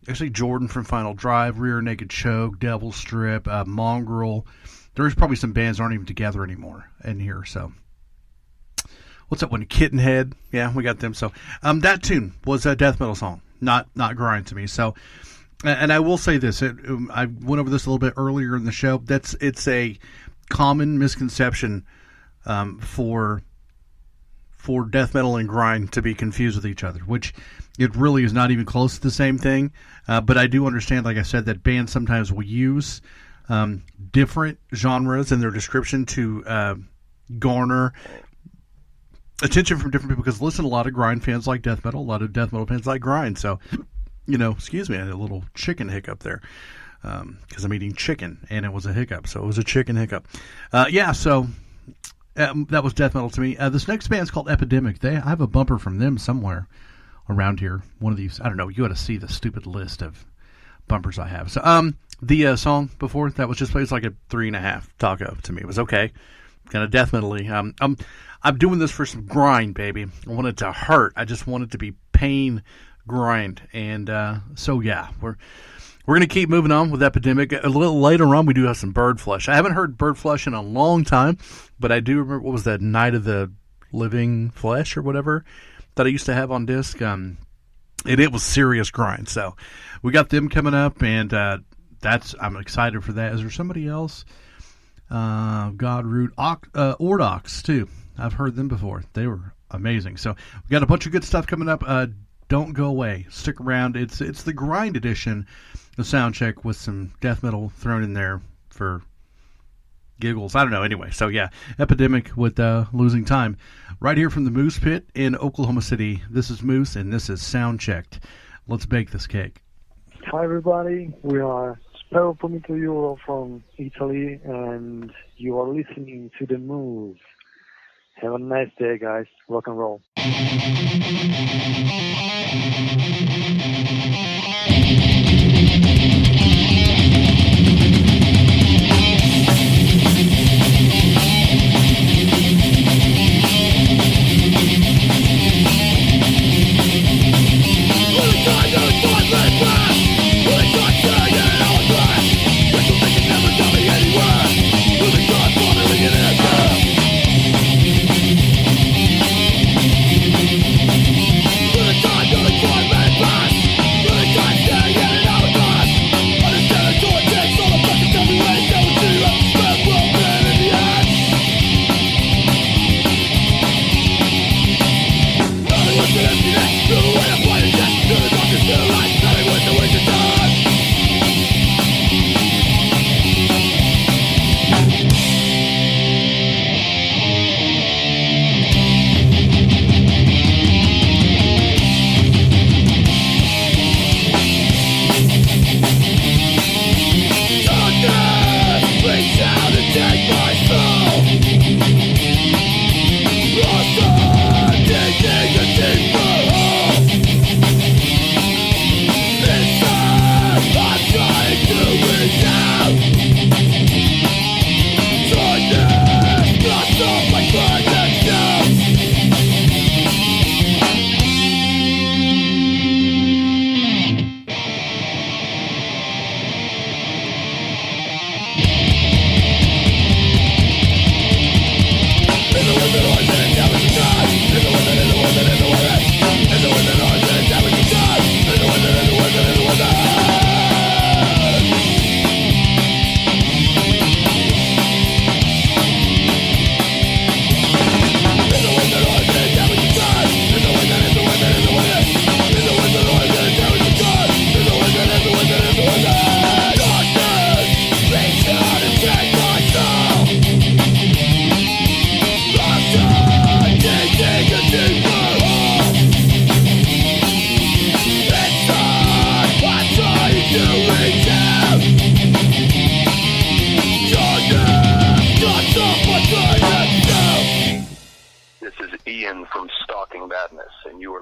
Actually, Jordan from Final Drive, Rear Naked Choke, Devil Strip, Mongrel. There's probably some bands that aren't even together anymore in here. So, what's that one? Kittenhead. Yeah, we got them. So, that tune was a death metal song, not grind to me. So, and I will say this: I went over this a little bit earlier in the show. It's a common misconception for death metal and grind to be confused with each other, which it really is not even close to the same thing. But I do understand, like I said, that bands sometimes will use different genres in their description to garner attention from different people. Because listen, a lot of grind fans like death metal, a lot of death metal fans like grind. So, excuse me, I had a little chicken hiccup there because I'm eating chicken and it was a hiccup. So it was a chicken hiccup. So that was death metal to me. This next band's called Epidemic. I have a bumper from them somewhere around here. One of these, I don't know. You ought to see the stupid list of bumpers I have. So, the song before that was just played. It's like a 3.5 taco to me. It was okay, kind of death metal-y. I'm doing this for some grind, baby. I want it to hurt. I just want it to be pain grind. And so yeah, we're going to keep moving on with Epidemic. A little later on, we do have some Bird Flesh. I haven't heard Bird Flesh in a long time, but I do remember, what was that, Night of the Living Flesh or whatever that I used to have on disc. And it was serious grind. So we got them coming up, and I'm excited for that. Is there somebody else? Godroot, Ordox too. I've heard them before. They were amazing. So we got a bunch of good stuff coming up. Don't go away. Stick around. It's the grind edition of Soundcheck with some death metal thrown in there for giggles. I don't know. Anyway, so yeah, Epidemic with Losing Time. Right here from the Moose Pit in Oklahoma City. This is Moose, and this is Soundchecked. Let's bake this cake.
Hi, everybody. We are Spero Pomito Euro from Italy, and you are listening to The Moose. Have a nice day, guys. Rock and roll.
Time,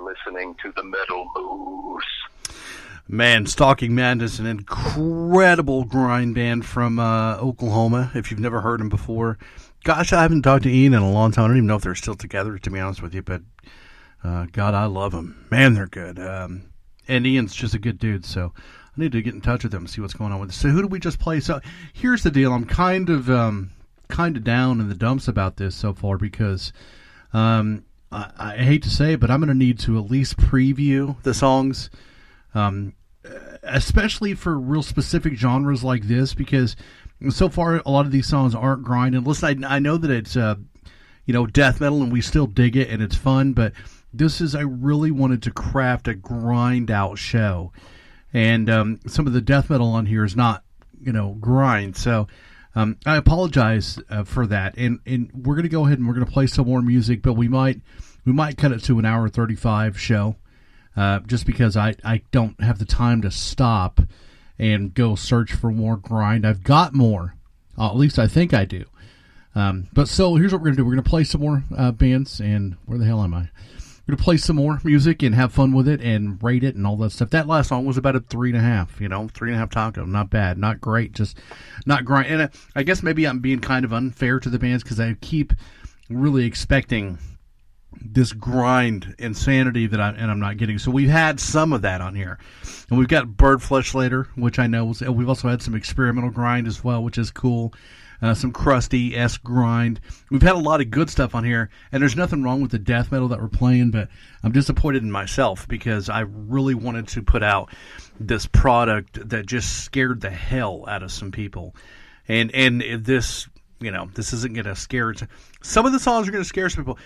listening to the Metal Moose.
Man, Stalking Madness, an incredible grind band from Oklahoma, if you've never heard them before. Gosh, I haven't talked to Ian in a long time. I don't even know if they're still together, to be honest with you, but God, I love them. Man, they're good. And Ian's just a good dude, so I need to get in touch with them and see what's going on with this. So who did we just play? So here's the deal. I'm kind of down in the dumps about this so far because I hate to say it, but I'm going to need to at least preview the songs, especially for real specific genres like this, because so far a lot of these songs aren't grind. And listen, I know that it's death metal and we still dig it and it's fun, but I really wanted to craft a grind out show, and some of the death metal on here is not grind, so I apologize for that, and we're going to go ahead and we're going to play some more music, but we might cut it to an hour 35 show. Just because I don't have the time to stop and go search for more grind. I've got more. At least I think I do. But so here's what we're going to do. We're going to play some more bands, and where the hell am I? We're going to play some more music and have fun with it and rate it and all that stuff. That last song was about a 3.5, 3.5 taco. Not bad, not great, just not grind. And I guess maybe I'm being kind of unfair to the bands because I keep really expecting this grind insanity that I'm not getting. So we've had some of that on here, and we've got Bird Flesh later, which I know we've also had some experimental grind as well, which is cool. Some crusty-esque grind. We've had a lot of good stuff on here, and there's nothing wrong with the death metal that we're playing, but I'm disappointed in myself because I really wanted to put out this product that just scared the hell out of some people, and this isn't going to scare. Some of the songs are going to scare some people.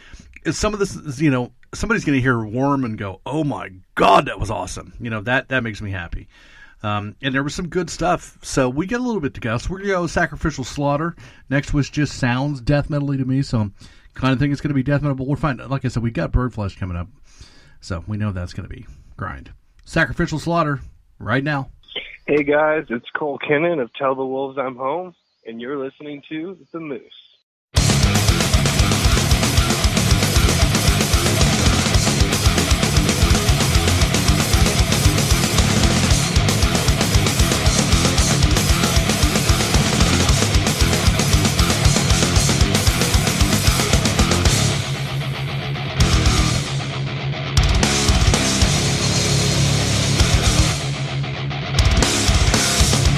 Some of this is, somebody's going to hear Worm and go, "Oh my God, that was awesome!" That makes me happy. And there was some good stuff, so we get a little bit to go. So we're going to go with Sacrificial Slaughter. Next, which just sounds death metal-y to me, so I'm kind of think it's going to be death metal, but we'll find. Like I said, we got Bird Flesh coming up, so we know that's going to be grind. Sacrificial Slaughter right now.
Hey guys, it's Cole Kinnan of Tell the Wolves I'm Home, and you're listening to The Moose.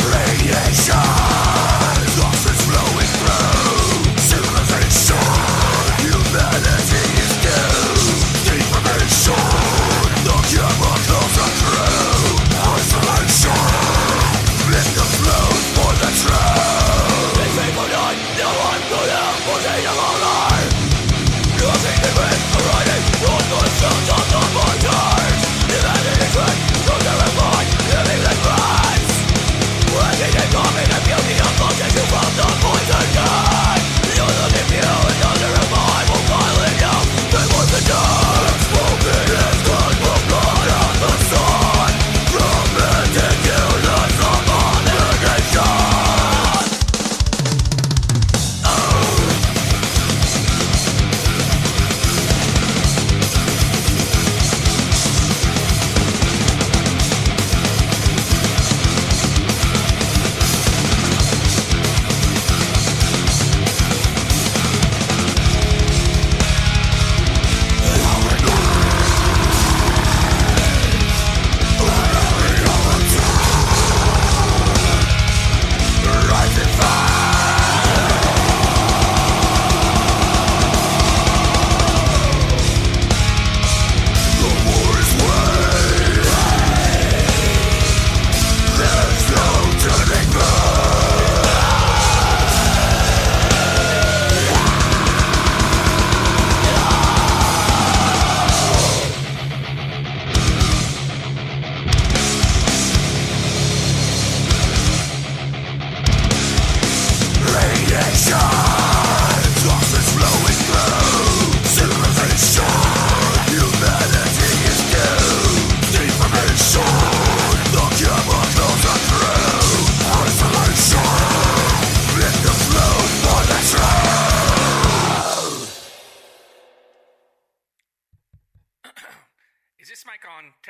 Radiation, toxins flowing through.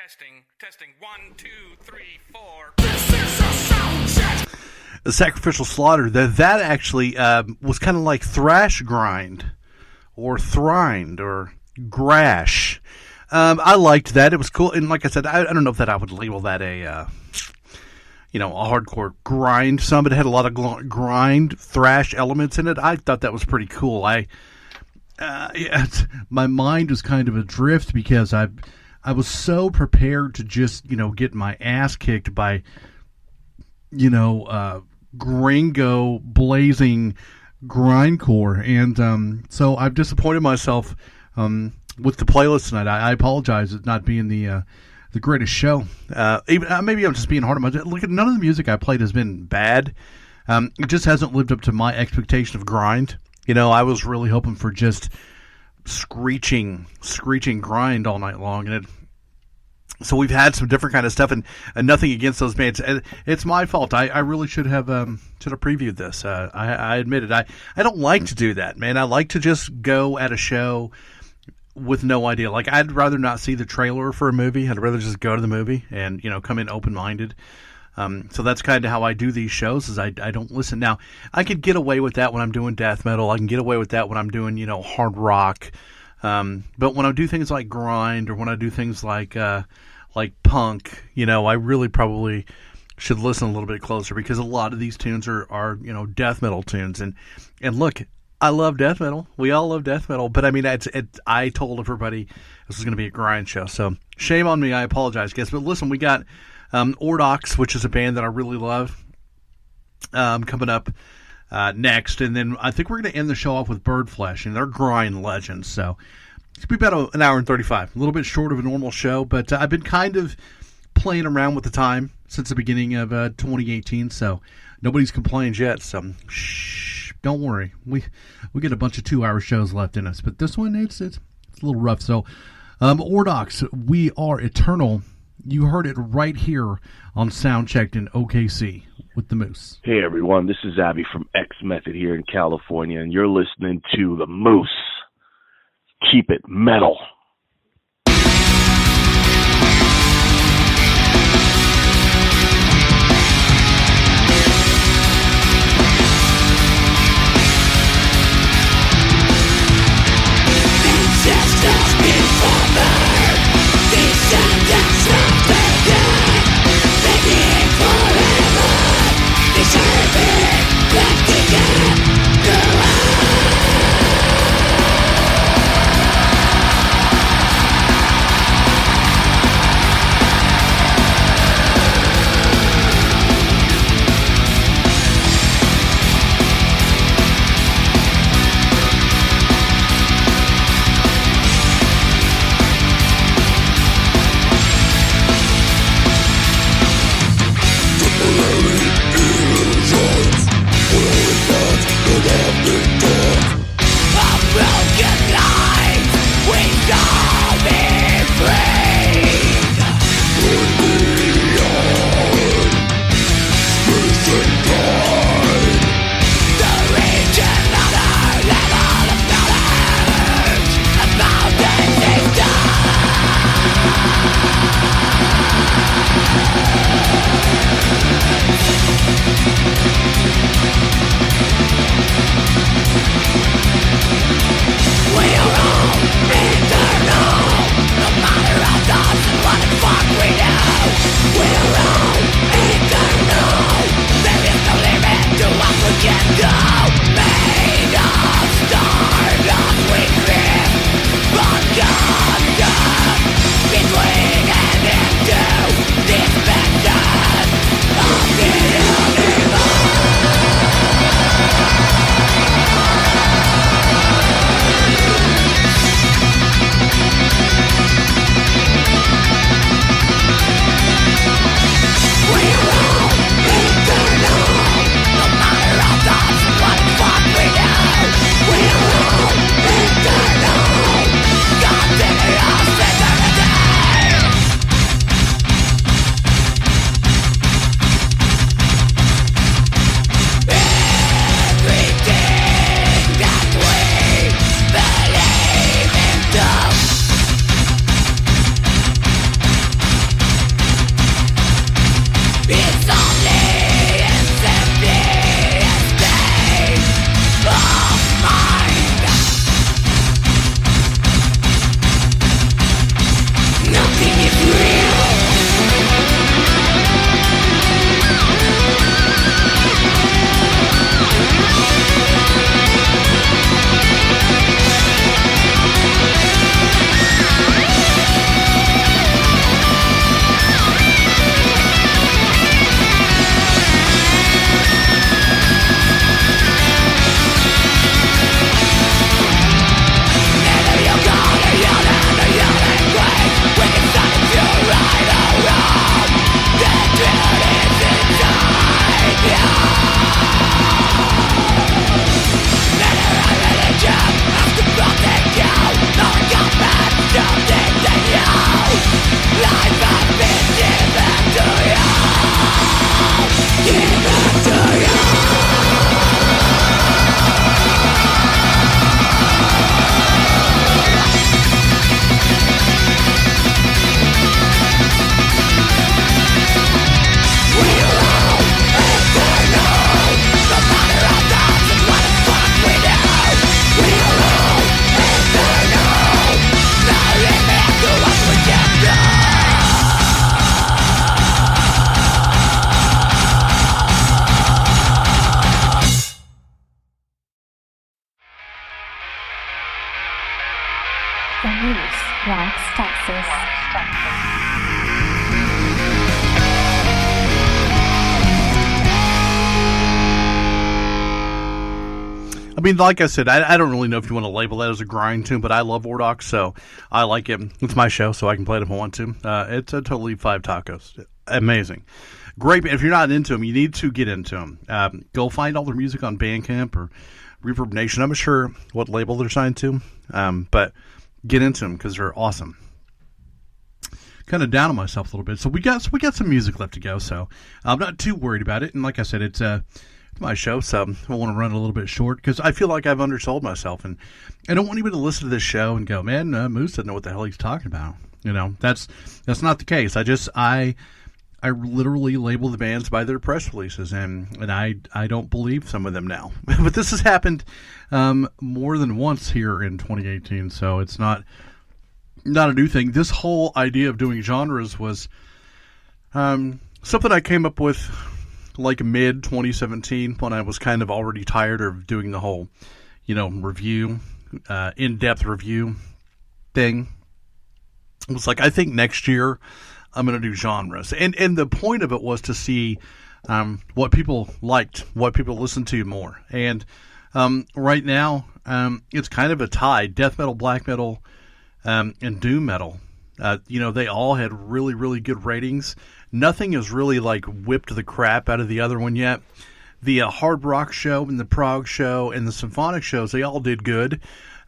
Testing. 1, 2, 3, 4.
This is a sound check.
The Sacrificial Slaughter, that actually was kind of like thrash grind, or thrind, or grash. I liked that. It was cool, and like I said, I don't know if that I would label that a hardcore grind. Some of it had a lot of grind, thrash elements in it. I thought that was pretty cool. My mind was kind of adrift because I was so prepared to just, get my ass kicked by, gringo blazing grindcore, and so I've disappointed myself with the playlist tonight. I apologize at not being the greatest show. Maybe I'm just being hard on myself. Look, none of the music I played has been bad. It just hasn't lived up to my expectation of grind. I was really hoping for just screeching grind all night long, and so we've had some different kind of stuff, and nothing against those bands. It's my fault. I really should have previewed this. I admit it. I don't like to do that, man. I like to just go at a show with no idea. Like, I'd rather not see the trailer for a movie. I'd rather just go to the movie and come in open-minded. So that's kind of how I do these shows, is I don't listen. Now, I could get away with that when I'm doing death metal. I can get away with that when I'm doing, hard rock. But when I do things like grind, or when I do things like punk, I really probably should listen a little bit closer, because a lot of these tunes are death metal tunes. And look, I love death metal. We all love death metal. But I mean, I told everybody this was going to be a grind show. So shame on me. I apologize, guys. But listen, we got FROGZ, which is a band that I really love, coming up next. And then I think we're going to end the show off with Birdflesh, and they're grind legends. So it's going to be about an hour and 35, a little bit short of a normal show. But I've been kind of playing around with the time since the beginning of 2018, so nobody's complained yet. So shh, don't worry. We get a bunch of 2-hour shows left in us, but this one, it's a little rough. So FROGZ, We Are Eternal. You heard it right here on Soundchecked in OKC with the Moose.
Hey everyone, this is Abby from X Method here in California, and you're listening to the Moose. Keep it metal.
Go on. The Moose, Rocks, Texas.
I mean, like I said, I don't really know if you want to label that as a grind tune, but I love Wardox, so I like it. It's my show, so I can play it if I want to. It's a totally 5 tacos. Amazing. Great. If you're not into them, you need to get into them. Go find all their music on Bandcamp or Reverb Nation. I'm not sure what label they're signed to, but get into them because they're awesome. Kind of down on myself a little bit. So we got some music left to go, so I'm not too worried about it. And like I said, it's my show, so I want to run it a little bit short because I feel like I've undersold myself, and I don't want anybody to listen to this show and go, "Man, Moose doesn't know what the hell he's talking about." You know, that's not the case. I literally label the bands by their press releases, and I don't believe some of them now. But this has happened more than once here in 2018, so it's not a new thing. This whole idea of doing genres was something I came up with like mid-2017 when I was kind of already tired of doing the whole, review, in-depth review thing. It was like, I think next year I'm going to do genres. And the point of it was to see what people liked, what people listened to more. And right now, it's kind of a tie. Death metal, black metal, and doom metal. They all had really, really good ratings. Nothing has really whipped the crap out of the other one yet. The hard rock show and the prog show and the symphonic shows, they all did good,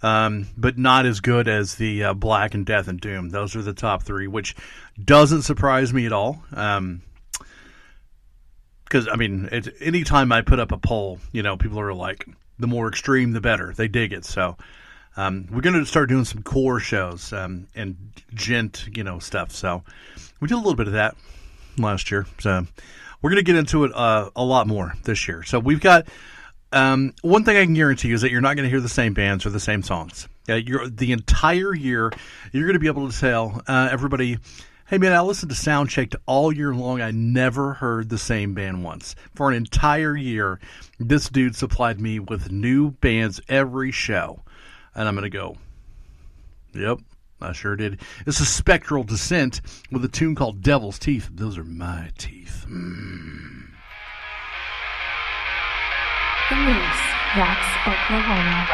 but not as good as the black and death and doom. Those are the top 3, which doesn't surprise me at all. Because anytime I put up a poll, people are like, the more extreme, the better. They dig it. So we're going to start doing some core shows and gent, stuff. So we did a little bit of that last year. So we're going to get into it a lot more this year. So we've got one thing I can guarantee you is that you're not going to hear the same bands or the same songs. The entire year, you're going to be able to tell everybody, hey, man, I listened to Soundchecked all year long. I never heard the same band once. For an entire year, this dude supplied me with new bands every show. And I'm going to go, yep, I sure did. This is Spectral Descent with a tune called Devil's Teeth. Those are my teeth.
The Moose, Rocks, Oklahoma.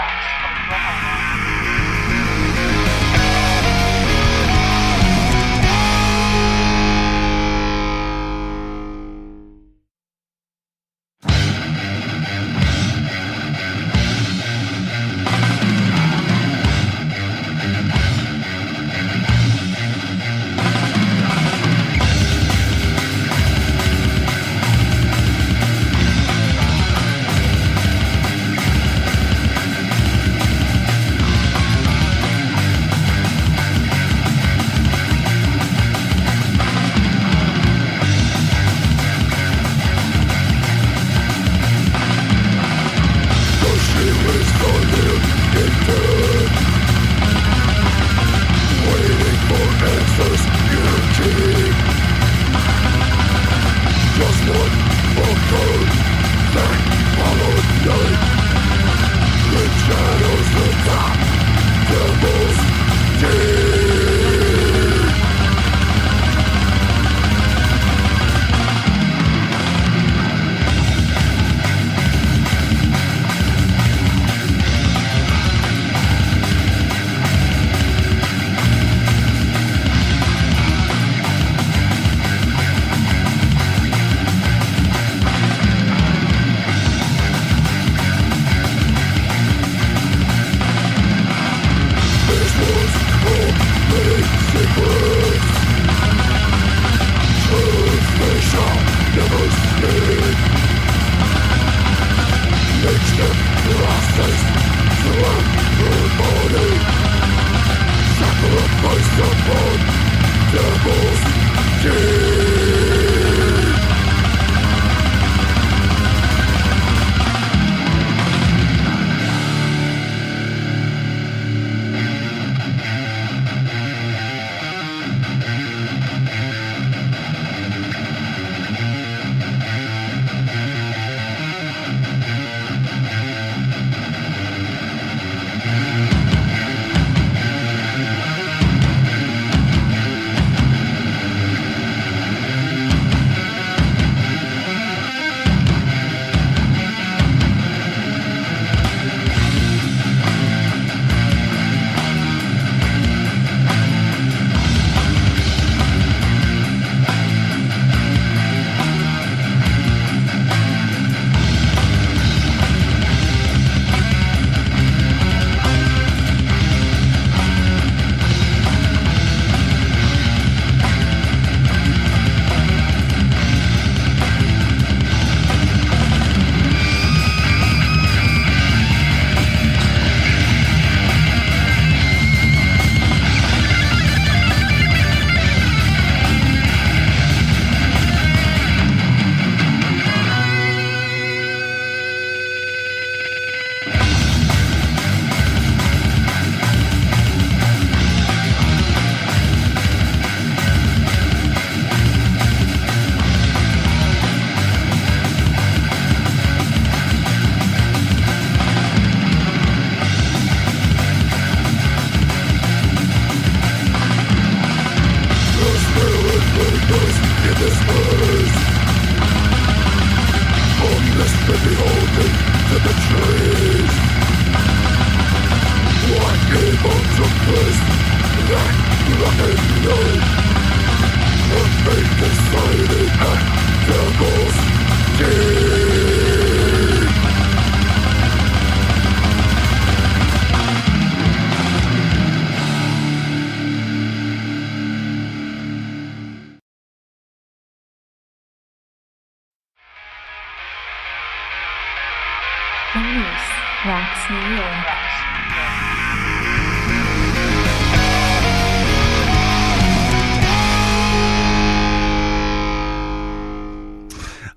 The Moose rocks New York.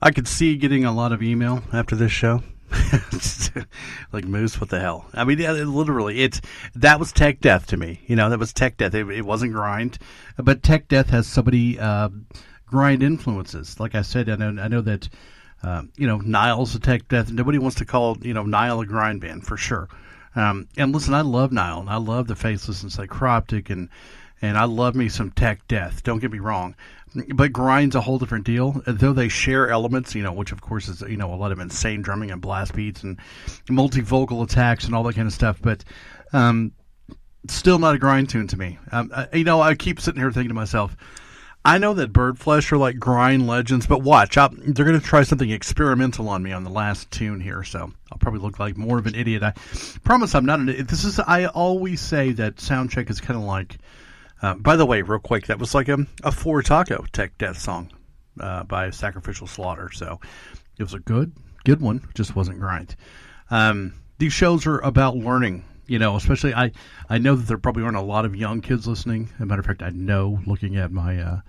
I could see getting a lot of email after this show. Like, Moose, what the hell? I mean, literally, that was tech death to me. You know, that was tech death. It wasn't grind, but tech death has so many grind influences. Like I said, I know that Nile's a tech death. Nobody wants to call Nile a grind band for sure. And listen, I love Nile, and I love the Faceless and Psychroptic, and I love me some tech death. Don't get me wrong. But grind's a whole different deal. Though they share elements, which of course is, a lot of insane drumming and blast beats and multi-vocal attacks and all that kind of stuff. But still not a grind tune to me. I keep sitting here thinking to myself, I know that Birdflesh are like grind legends, but watch, they're going to try something experimental on me on the last tune here, so I'll probably look like more of an idiot. I promise I'm not an idiot. I always say that Soundcheck is kind of like... by the way, real quick, that was like a Four Taco tech death song by Sacrificial Slaughter. So it was a good one, just wasn't grind. These shows are about learning, especially I know that there probably aren't a lot of young kids listening. As a matter of fact, I know, looking at my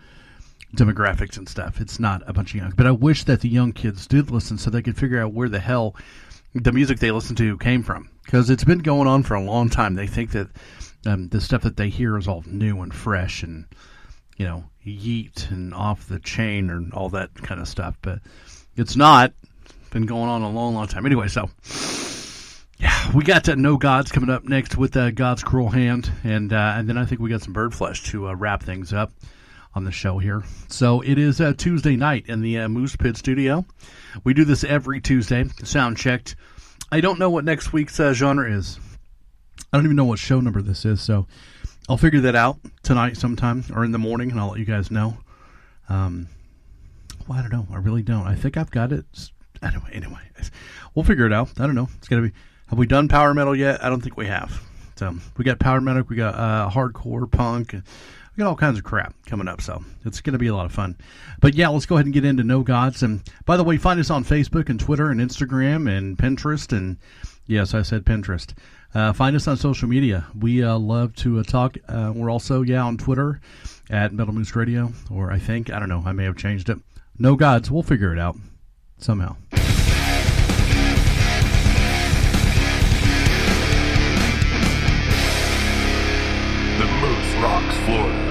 demographics and stuff, it's not a bunch of young. But I wish that the young kids did listen so they could figure out where the hell the music they listen to came from. Because it's been going on for a long time. They think that the stuff that they hear is all new and fresh and, yeet and off the chain and all that kind of stuff. But it's not. It's been going on a long, long time. Anyway, so, yeah, we got No Gods coming up next with God's Cruel Hand. And then I think we got some Birdflesh to wrap things up on the show here. So it is Tuesday night in the Moose Pit studio. We do this every Tuesday, Soundchecked. I don't know what next week's genre is. I don't even know what show number this is, so I'll figure that out tonight sometime or in the morning, and I'll let you guys know. Well, I don't know. I really don't. I think I've got it. Anyway, we'll figure it out. I don't know. It's going to be... Have we done power metal yet? I don't think we have. So we got power metal, we got hardcore, punk, we got all kinds of crap coming up, so it's going to be a lot of fun. But yeah, let's go ahead and get into No Gods. And by the way, find us on Facebook and Twitter and Instagram and Pinterest and Yes, I said Pinterest. Find us on social media. We love to talk. We're also, on Twitter at Metal Moose Radio, or I don't know, I may have changed it. No gods, we'll figure it out somehow.
The Moose rocks Florida.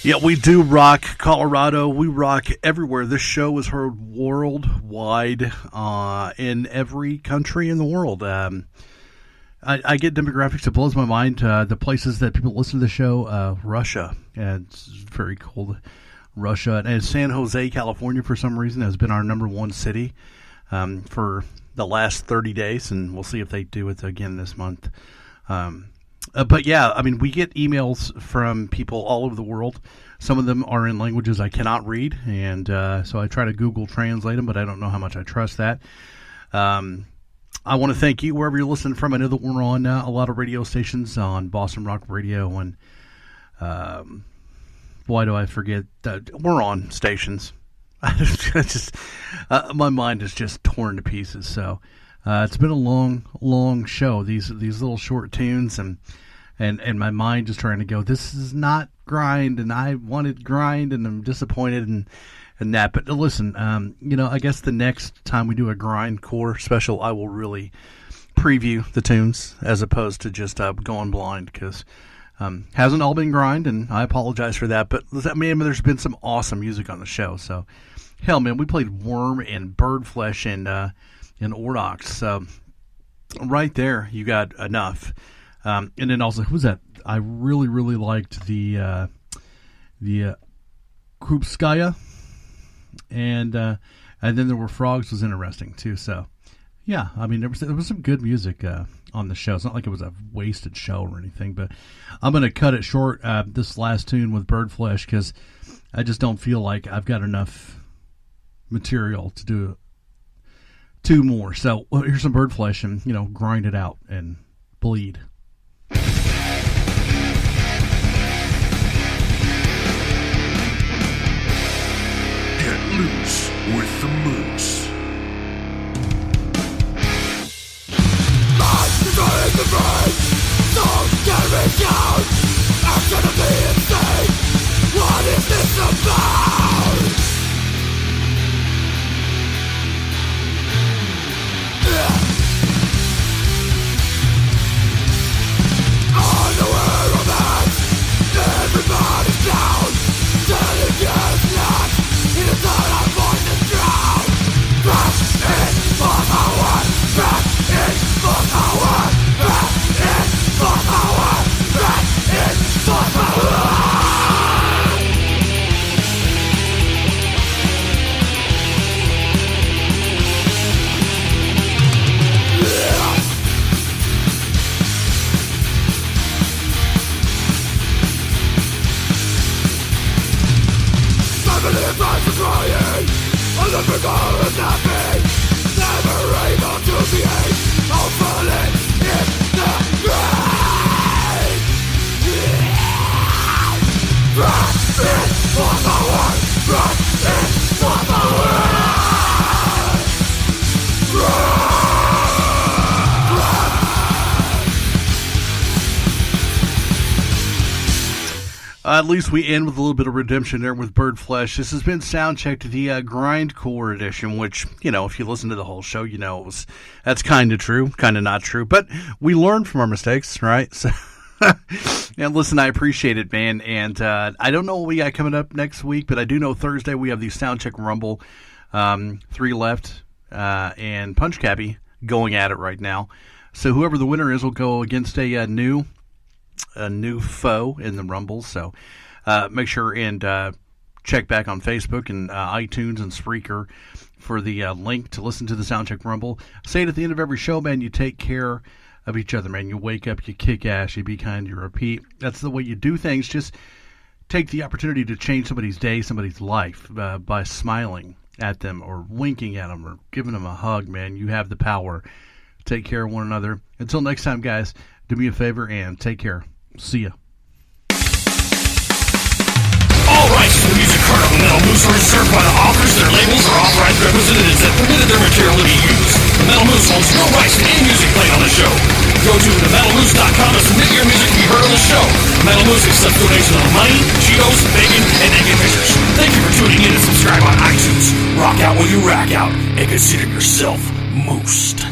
Yeah, we do rock Colorado. We rock everywhere. This show is heard worldwide in every country in the world. I get demographics that blows my mind. The places that people listen to the show, Russia. It's very cold. Russia. And San Jose, California, for some reason, has been our number one city for the last 30 days, and we'll see if they do it again this month. But yeah, I mean, we get emails from people all over the world. Some of them are in languages I cannot read, and so I try to Google translate them, but I don't know how much I trust that. I want to thank you wherever you're listening from. I know that we're on a lot of radio stations on Boston Rock Radio, and why do I forget that we're on stations? My mind is just torn to pieces. So it's been a long show. These little short tunes, and my mind just trying to go, this is not grind, and I wanted grind, and I'm disappointed and that. But listen, I guess the next time we do a grindcore special, I will really preview the tunes as opposed to just going blind, because hasn't all been grind, and I apologize for that. But I mean, there's been some awesome music on the show. So hell, man, we played Worm and Birdflesh and Ordox. So right there, you got enough. And then also, who was that? I really liked the Krupskaya, and then there were FROGZ was interesting too. So yeah, I mean, there was some good music on the show. It's not like it was a wasted show or anything, but I'm going to cut it short, this last tune with Bird Flesh, because I just don't feel like I've got enough material to do 2 more. So here's some Bird Flesh, and, grind it out and bleed.
Get loose with the moose.
Destroying the brain, don't get me down. I'm gonna be insane. What is this about? Unaware of it, everybody's down. Telling us not, in a thought our voices drown. Back in for power, back in for power. Family and friends are crying, and the forgotten is happy. Never able to be hopefully in the grave. Run in for power, run in for power.
At least we end with a little bit of redemption there with Bird Flesh. This has been Soundchecked, the Grindcore edition, which, if you listen to the whole show, that's kind of true, kind of not true. But we learn from our mistakes, right? So, and listen, I appreciate it, man. And I don't know what we got coming up next week, but I do know Thursday we have the Soundcheck Rumble, 3 left, and Punch Cappy going at it right now. So whoever the winner is will go against a new foe in the Rumble. So make sure and check back on Facebook and iTunes and Spreaker for the link to listen to the Soundcheck Rumble. Say it at the end of every show, man. You take care of each other, man. You wake up, you kick ass, you be kind, you repeat. That's the way you do things. Just take the opportunity to change somebody's day, somebody's life by smiling at them or winking at them or giving them a hug, man. You have the power. Take care of one another. Until next time, guys, do me a favor and take care. See ya.
All rights to the music heard on the Metal Moose are reserved by the authors, their labels, or authorized representatives that permitted their material to be used. The Metal Moose holds no rights to any music played on the show. Go to themetalmoose.com to submit your music to be heard on the show. The Metal Moose accepts donations of money, Cheetos, bacon, and naked pictures. Thank you for tuning in and subscribe on iTunes. Rock out while you rack out, and consider yourself moosed.